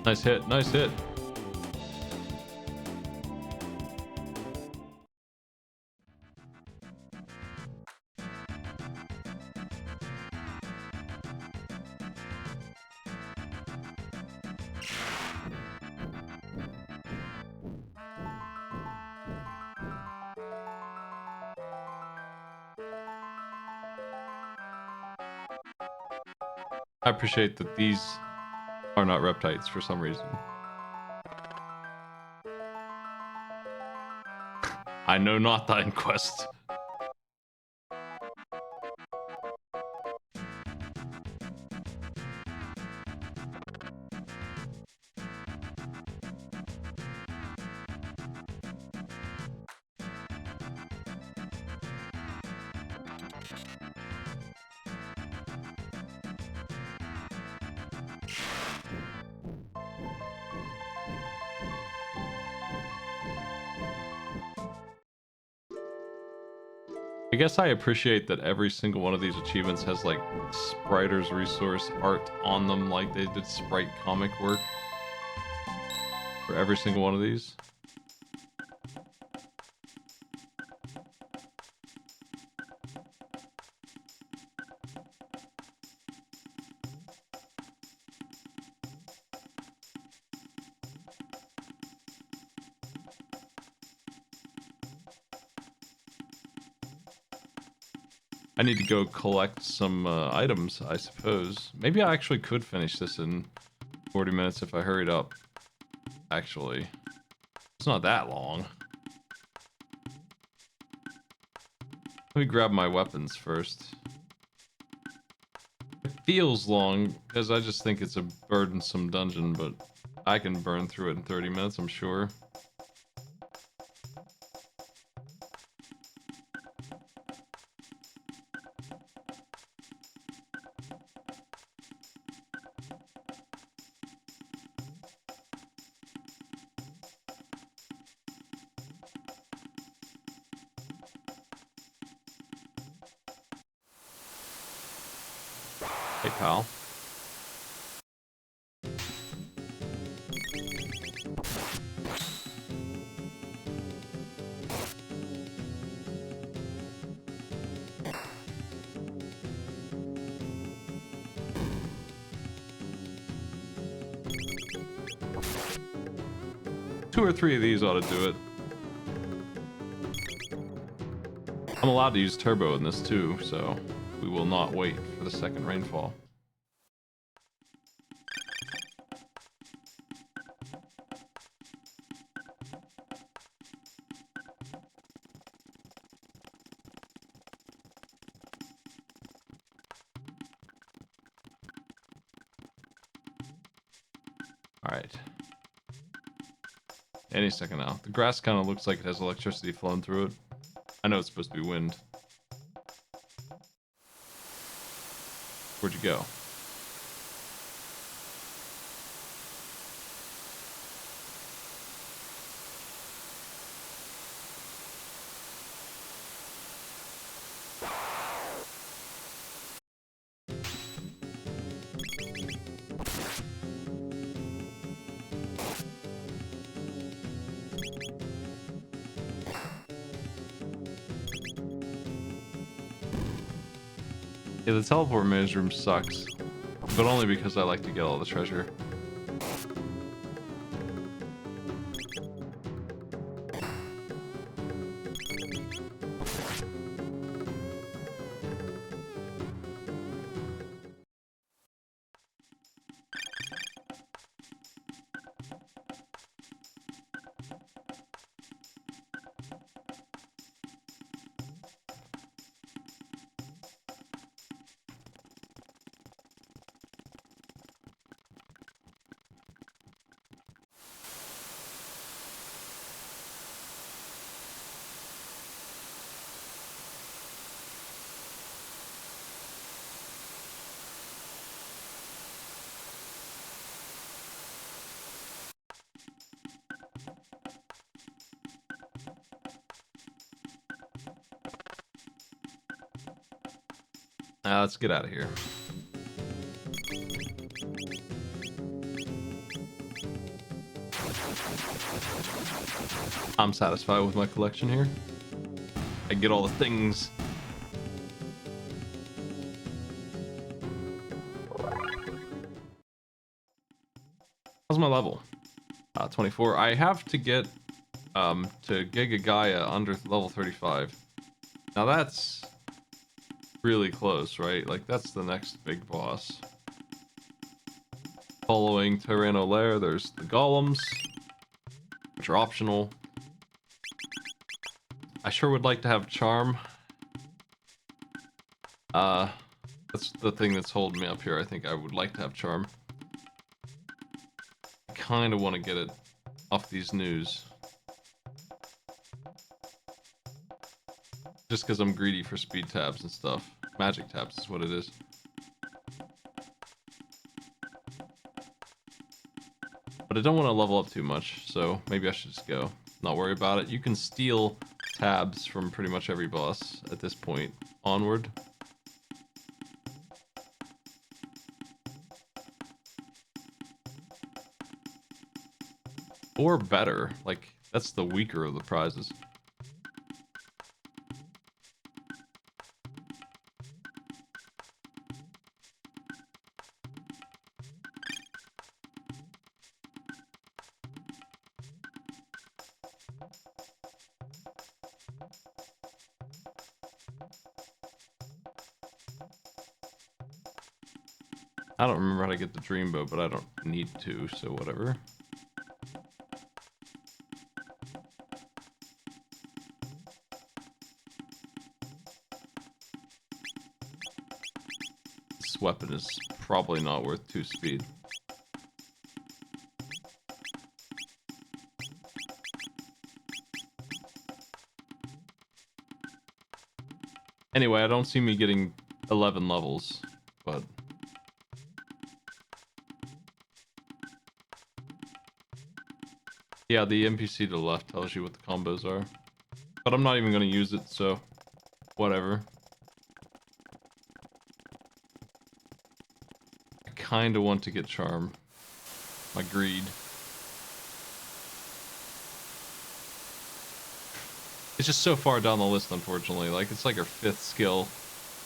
Nice hit, nice hit. I appreciate that these are not reptites for some reason. I know not thine quest. I guess I appreciate that every single one of these achievements has like Spriter's resource art on them, like they did sprite comic work for every single one of these. I need to go collect some items, I suppose. Maybe I actually could finish this in 40 minutes if I hurried up. Actually, it's not that long. Let me grab my weapons first. It feels long because I just think it's a burdensome dungeon, but I can burn through it in 30 minutes, I'm sure. Hey, pal. Two or three of these ought to do it. I'm allowed to use turbo in this too, so we will not wait for the second rainfall. Alright. Any second now. The grass kind of looks like it has electricity flowing through it. I know it's supposed to be wind. Where'd you go? Yeah, the teleport maze room sucks, but only because I like to get all the treasure. Now let's get out of here. I'm satisfied with my collection here. I get all the things. How's my level? 24. I have to get to Giga Gaia under level 35. Now that's really close, right? Like that's the next big boss. Following Tyranno Lair, there's the golems, which are optional. I sure would like to have charm. That's the thing that's holding me up here. I think I would like to have charm. I kind of want to get it off these news. Just because I'm greedy for speed tabs and stuff. Magic tabs is what it is. But I don't want to level up too much, so maybe I should just go. Not worry about it. You can steal tabs from pretty much every boss at this point onward. Or better. Like, that's the weaker of the prizes. I don't remember how to get the Dreamboat, but I don't need to, so whatever. This weapon is probably not worth 2 speed. Anyway, I don't see me getting 11 levels, but... yeah, the NPC to the left tells you what the combos are. But I'm not even going to use it, so... whatever. I kind of want to get charm. My greed. It's just so far down the list, unfortunately. Like, it's like her 5th skill,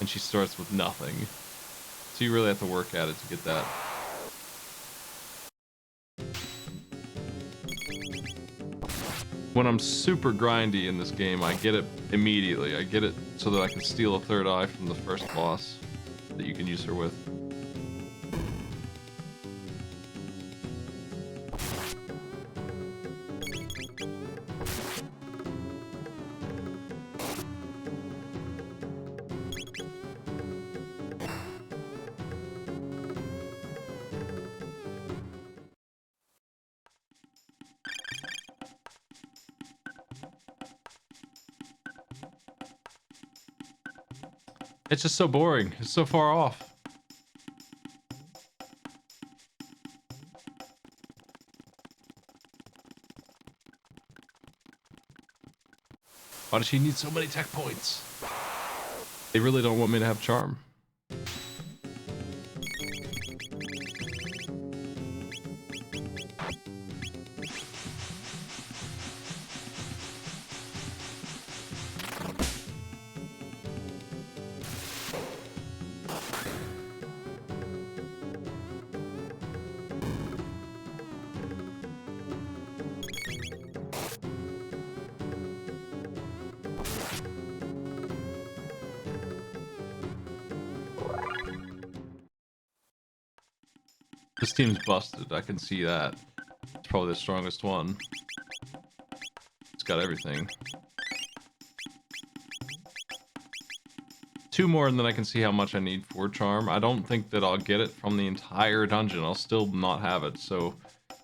and she starts with nothing. So you really have to work at it to get that. When I'm super grindy in this game, I get it immediately. I get it so that I can steal a 3rd eye from the first boss that you can use her with. It's just so boring. It's so far off. Why does she need so many tech points? They really don't want me to have charm. This team's busted, I can see that. It's probably the strongest one. It's got everything. 2 more and then I can see how much I need for charm. I don't think that I'll get it from the entire dungeon. I'll still not have it, so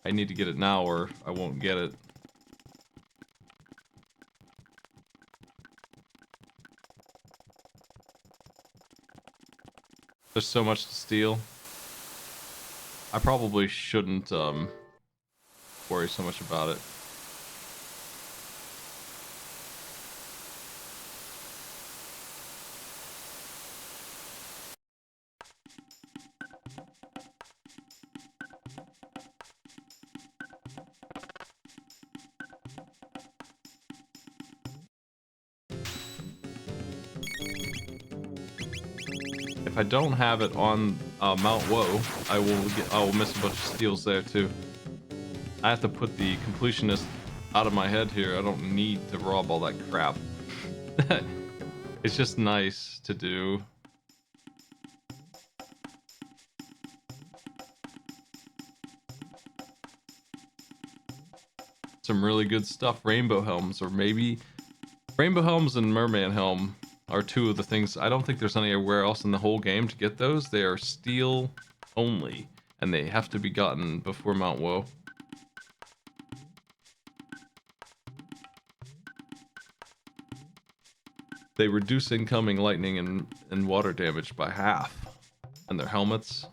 I need to get it now or I won't get it. There's so much to steal. I probably shouldn't worry so much about it. If I don't have it on Mount Woe, I will miss a bunch of steals there too. I have to put the completionist out of my head here. I don't need to rob all that crap. It's just nice to do. some really good stuff. Rainbow helms, or maybe rainbow helms and merman helm are two of the things. I don't think there's anywhere else in the whole game to get those. They are steel only, and they have to be gotten before Mount Woe. They reduce incoming lightning and water damage by half. And their helmets.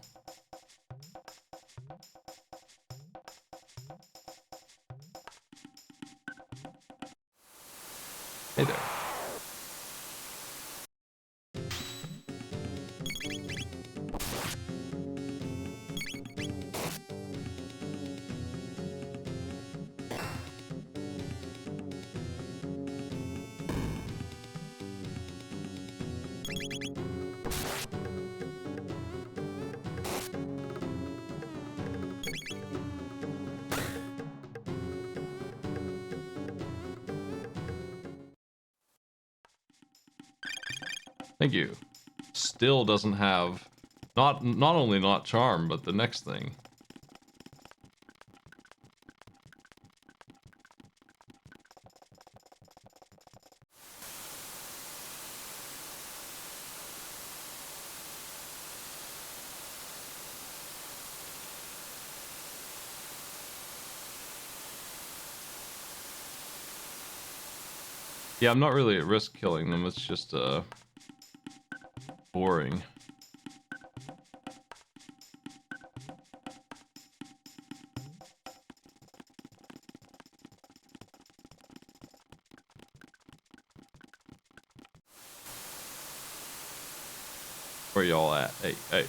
Hey there. Thank you. Still doesn't have not only not charm, but the next thing. Yeah, I'm not really at risk killing them. It's just boring. Where y'all at? Hey, hey.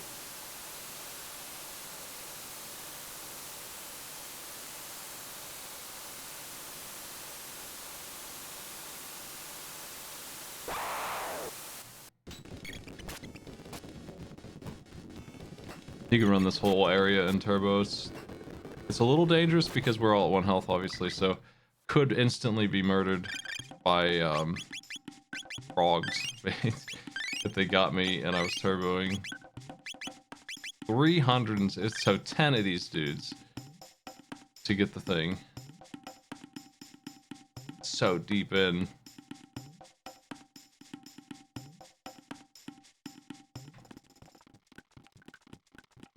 You can run this whole area in turbos. It's a little dangerous because we're all at 1 health, obviously, so could instantly be murdered by frogs if they got me and I was turboing. 300 and so 10 of these dudes to get the thing. So deep in.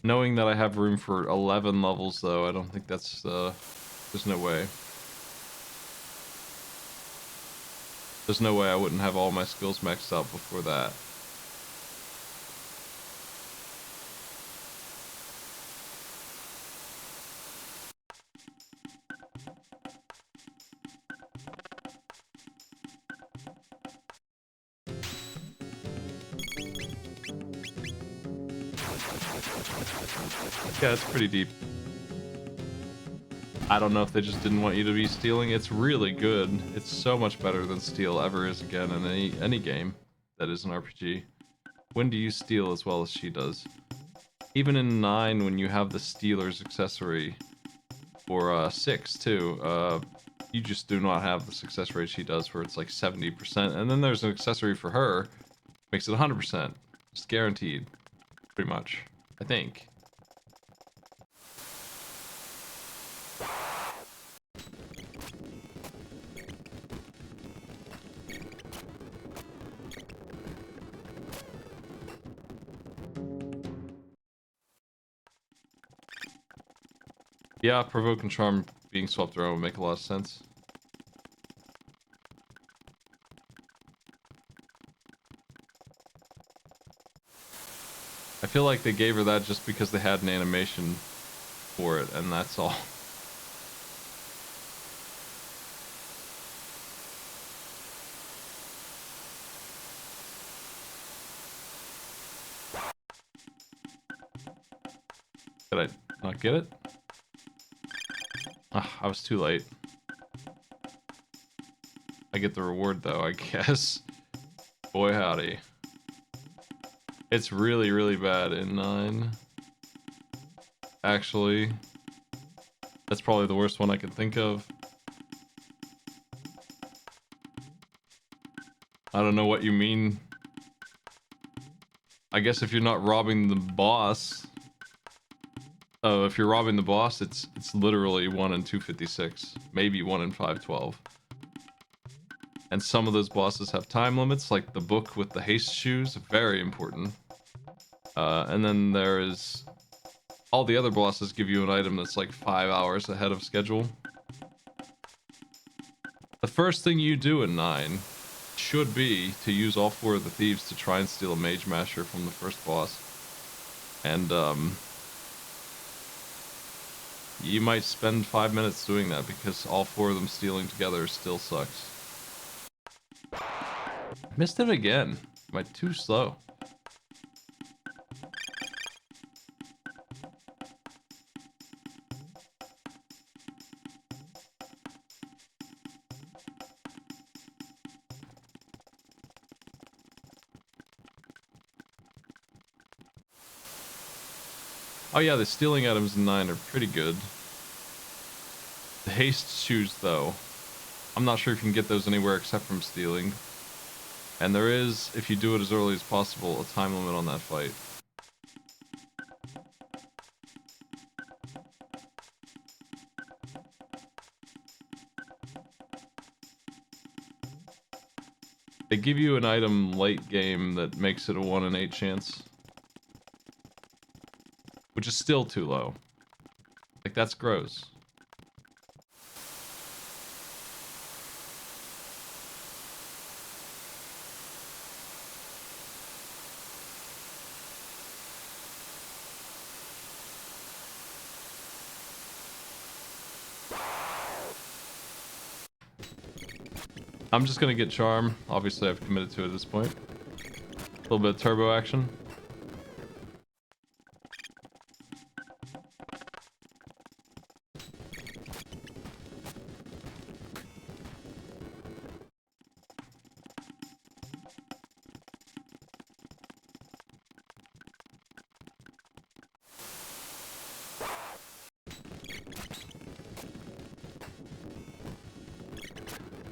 Knowing that I have room for 11 levels, though, I don't think that's, there's no way. There's no way I wouldn't have all my skills maxed out before that. Yeah, it's pretty deep. I don't know if they just didn't want you to be stealing. It's really good. It's so much better than steal ever is again in any game that is an RPG. When do you steal as well as she does? Even in 9, when you have the stealer's accessory, or 6 too, you just do not have the success rate she does, where it's like 70%. And then there's an accessory for her, makes it 100%. Just guaranteed, pretty much. I think. Yeah, provoke and charm being swapped around would make a lot of sense. I feel like they gave her that just because they had an animation for it, and that's all. Did I not get it? Ah, I was too late. I get the reward though, I guess. Boy howdy. It's really, really bad in 9. Actually. That's probably the worst one I can think of. I don't know what you mean. I guess if you're not robbing the boss, Oh, if you're robbing the boss, it's literally 1 in 256, maybe 1 in 512. And some of those bosses have time limits, like the book with the haste shoes, very important. And then there is all the other bosses give you an item that's like 5 hours ahead of schedule. The first thing you do in 9 should be to use all 4 of the thieves to try and steal a mage masher from the first boss. And you might spend 5 minutes doing that because all 4 of them stealing together still sucks. Missed him again. Am I too slow? Oh yeah, the stealing items in 9 are pretty good. The haste shoes, though, I'm not sure if you can get those anywhere except from stealing. And there is, if you do it as early as possible, a time limit on that fight. They give you an item late game that makes it a 1 in 8 chance. Which is still too low. Like, that's gross. I'm just gonna get charm. Obviously, I've committed to it at this point. A little bit of turbo action.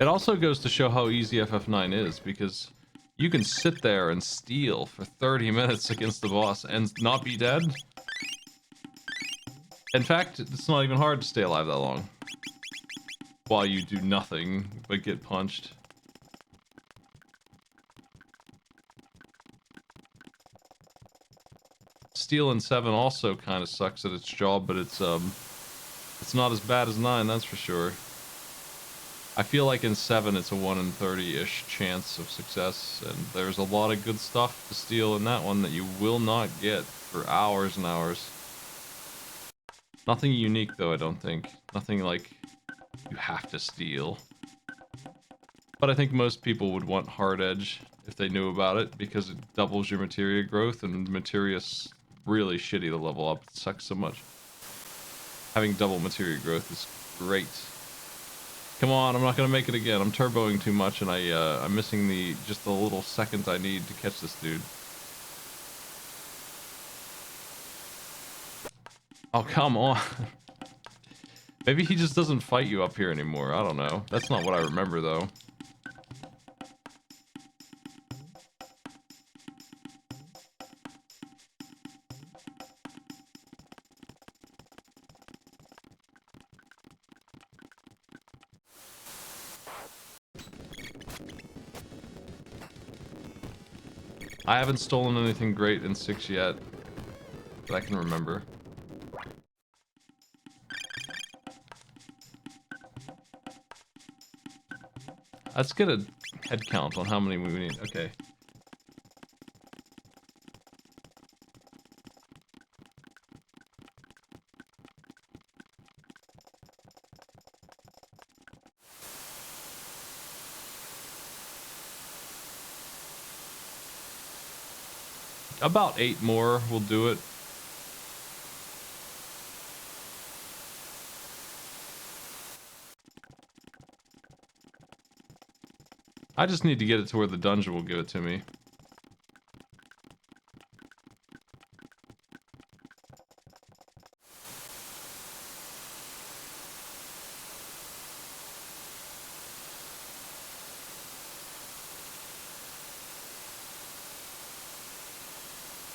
It also goes to show how easy FF9 is, because you can sit there and steal for 30 minutes against the boss and not be dead. In fact, it's not even hard to stay alive that long. While you do nothing but get punched. Steel in 7 also kind of sucks at its job, but it's not as bad as 9, that's for sure. I feel like in 7 it's a 1 in 30-ish chance of success, and there's a lot of good stuff to steal in that one that you will not get for hours and hours. Nothing unique though, I don't think. Nothing like you have to steal. But I think most people would want Hard Edge if they knew about it, because it doubles your materia growth, and materia's really shitty to level up. It sucks so much. Having double materia growth is great. Come on, I'm not gonna make it again. I'm turboing too much, and I'm missing just the little second I need to catch this dude. Oh, come on. Maybe he just doesn't fight you up here anymore. I don't know. That's not what I remember, though. I haven't stolen anything great in 6 yet that I can remember. Let's get a head count on how many we need. Okay. About 8 more will do it. I just need to get it to where the dungeon will give it to me.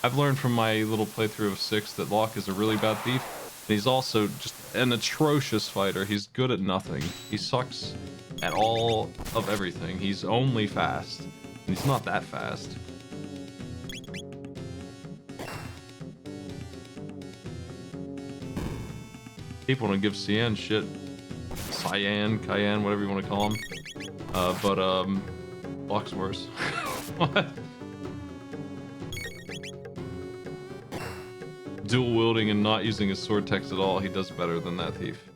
I've learned from my little playthrough of 6 that Locke is a really bad thief. He's also just an atrocious fighter. He's good at nothing. He sucks at all of everything. He's only fast. And he's not that fast. People want to give Cyan shit. Cayenne, whatever you want to call him. Block's worse. What? Dual wielding and not using his sword text at all, he does better than that thief.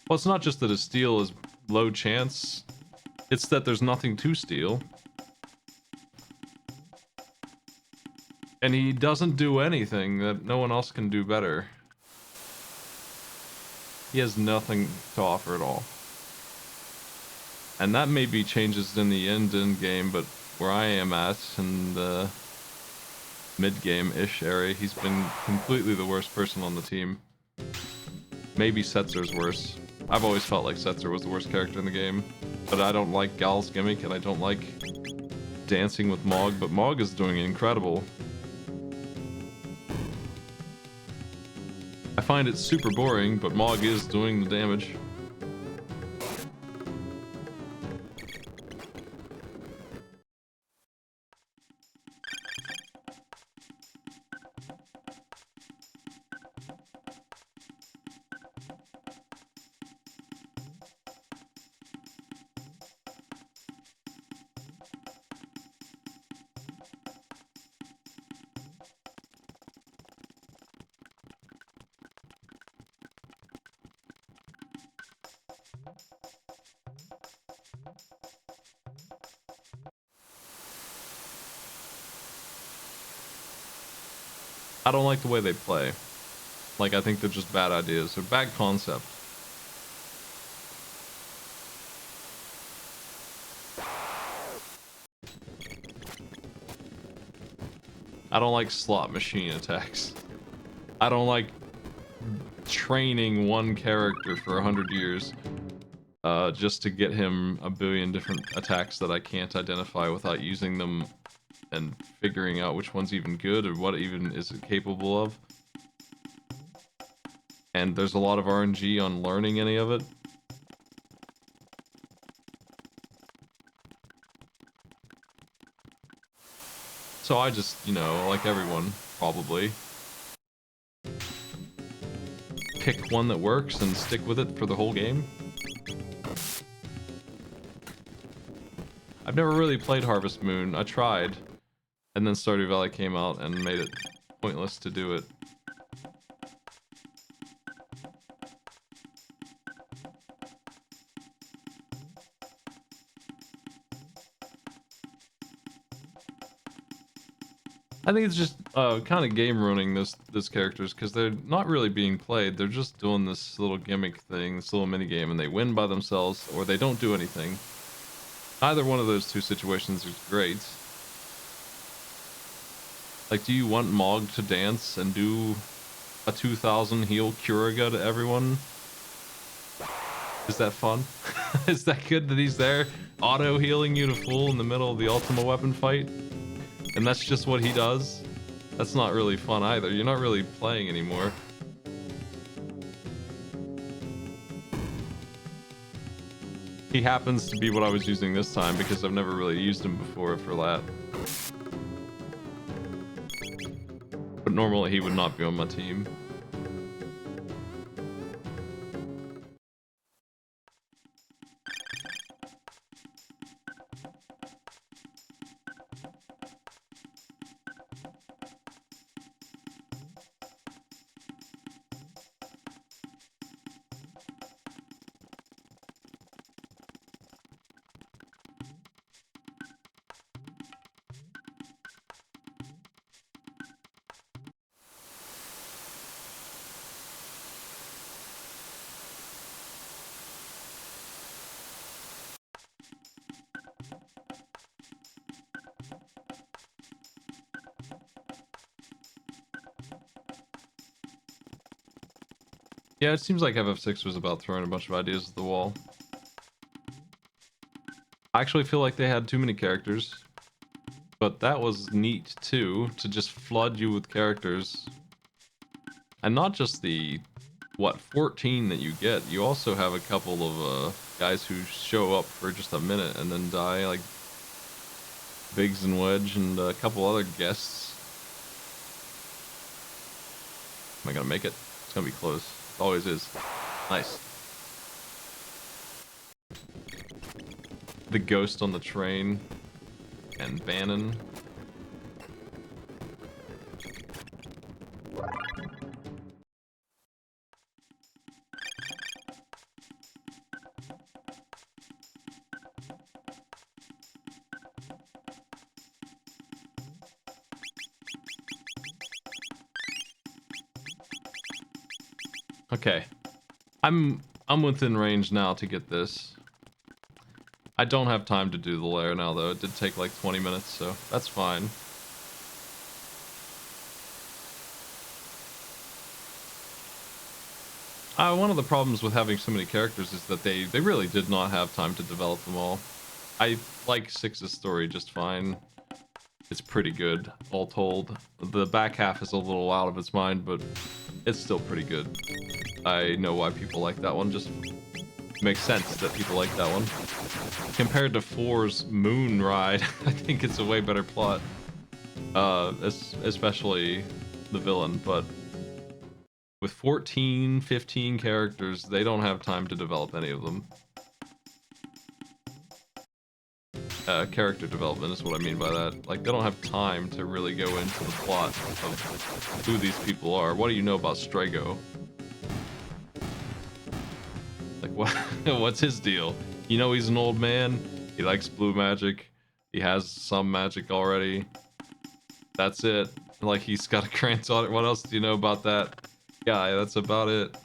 Well, it's not just that his steal is low chance, it's that there's nothing to steal. And he doesn't do anything that no one else can do better. He has nothing to offer at all. And that maybe changes in the end game, but where I am at in the mid-game-ish area, he's been completely the worst person on the team. Maybe Setzer's worse. I've always felt like Setzer was the worst character in the game, but I don't like Gal's gimmick, and I don't like dancing with Mog, but Mog is doing incredible. I find it super boring, but Mog is doing the damage. I don't like the way they play. Like, I think they're just bad ideas. They're bad concept. I don't like slot machine attacks. I don't like training one character for 100 years just to get him a billion different attacks that I can't identify without using them and figuring out which one's even good or what even is it capable of. And there's a lot of RNG on learning any of it. So I just, you know, like everyone, probably, pick one that works and stick with it for the whole game. I've never really played Harvest Moon. I tried, and then Stardew Valley came out and made it pointless to do it. I think it's just kind of game ruining this characters because they're not really being played. They're just doing this little gimmick thing, this little mini game, and they win by themselves or they don't do anything. Either one of those two situations is great. Like, do you want Mog to dance and do a 2000 heal Curaga to everyone? Is that fun? Is that good that he's there auto healing you to full in the middle of the Ultima weapon fight? And that's just what he does? That's not really fun either. You're not really playing anymore. He happens to be what I was using this time because I've never really used him before for that. But normally he would not be on my team. Yeah, it seems like FF6 was about throwing a bunch of ideas at the wall. I actually feel like they had too many characters, but that was neat too, to just flood you with characters. And not just the, what, 14 that you get, you also have a couple of guys who show up for just a minute and then die, like Biggs and Wedge and a couple other guests. Am I gonna make it? It's gonna be close. It always is. Nice. The ghost on the train and Bannon. Okay. I'm within range now to get this. I don't have time to do the lair now though. It did take like 20 minutes, so that's fine. One of the problems with having so many characters is that they really did not have time to develop them all. I like 6's story just fine. It's pretty good, all told. The back half is a little out of its mind, but it's still pretty good. I know why people like that one, just makes sense that people like that one. Compared to 4's Moon Ride, I think it's a way better plot. Especially the villain, but with 14, 15 characters, they don't have time to develop any of them. Character development is what I mean by that. Like, they don't have time to really go into the plot of who these people are. What do you know about Strago? Like, what? What's his deal? You know he's an old man. He likes blue magic. He has some magic already. That's it. Like, he's got a grant on it. What else do you know about that guy? That's about it.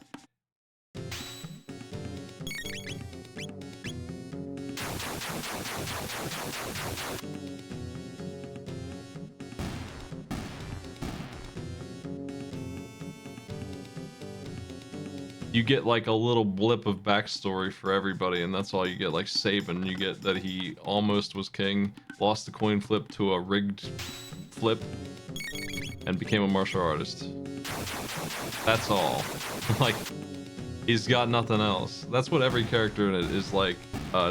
You get like a little blip of backstory for everybody, and that's all you get. Like Sabin, you get that he almost was king, lost the coin flip to a rigged flip, and became a martial artist. That's all. Like, he's got nothing else. That's what every character in it is like,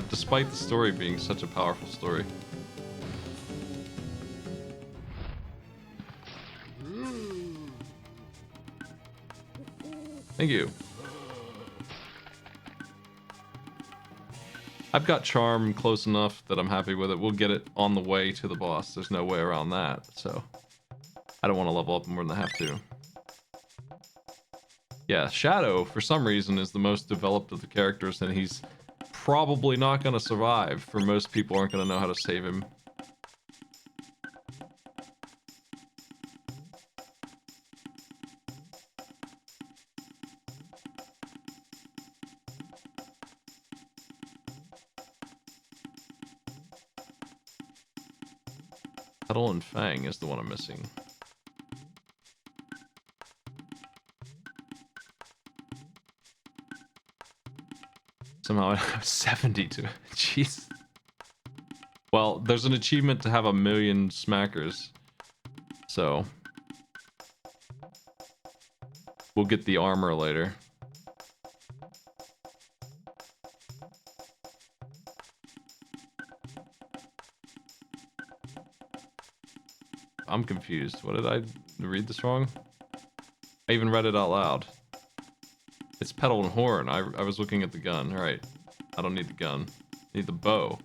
despite the story being such a powerful story. Thank you. I've got charm close enough that I'm happy with it. We'll get it on the way to the boss. There's no way around that, so I don't want to level up more than I have to. Yeah, Shadow, for some reason, is the most developed of the characters, and he's probably not going to survive, for most people aren't going to know how to save him. Petal and Fang is the one I'm missing. Somehow I have 72. Jeez. Well, there's an achievement to have 1,000,000 smackers. So we'll get the armor later. I'm confused. What did I read this wrong? I even read it out loud. It's Petal and Horn. I was looking at the gun. Alright. I don't need the gun. I need the bow.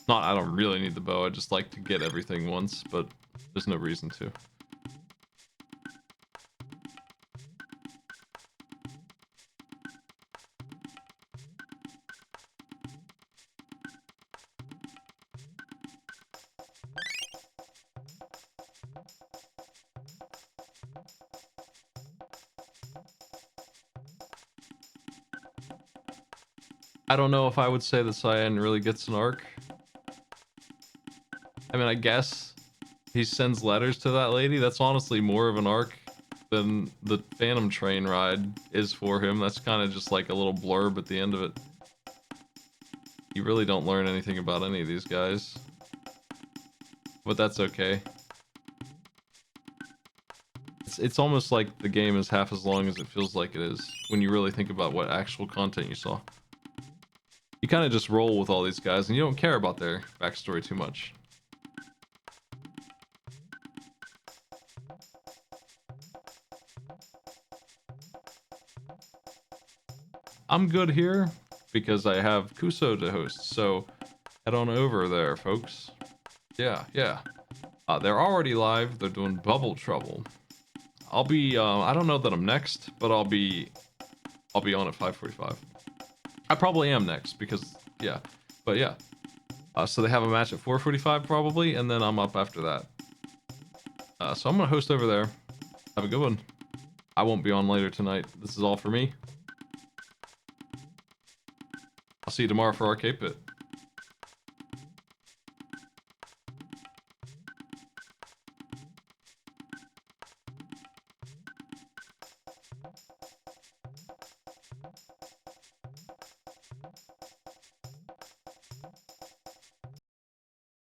Not, I don't really need the bow. I just like to get everything once, but there's no reason to. I don't know if I would say that Cyan really gets an arc. I mean, I guess he sends letters to that lady. That's honestly more of an arc then the Phantom Train ride is for him. That's kind of just like a little blurb at the end of it. You really don't learn anything about any of these guys. But that's okay. It's almost like the game is half as long as it feels like it is when you really think about what actual content you saw. You kind of just roll with all these guys and you don't care about their backstory too much. I'm good here because I have Kuso to host, so head on over there, folks. Yeah. They're already live. They're doing Bubble Trouble. I'll be, I don't know that I'm next, but I'll be on at 5:45. I probably am next because, yeah. But yeah. So they have a match at 4:45 probably, and then I'm up after that. So I'm gonna host over there. Have a good one. I won't be on later tonight. This is all for me. I'll see you tomorrow for Arcade Pit.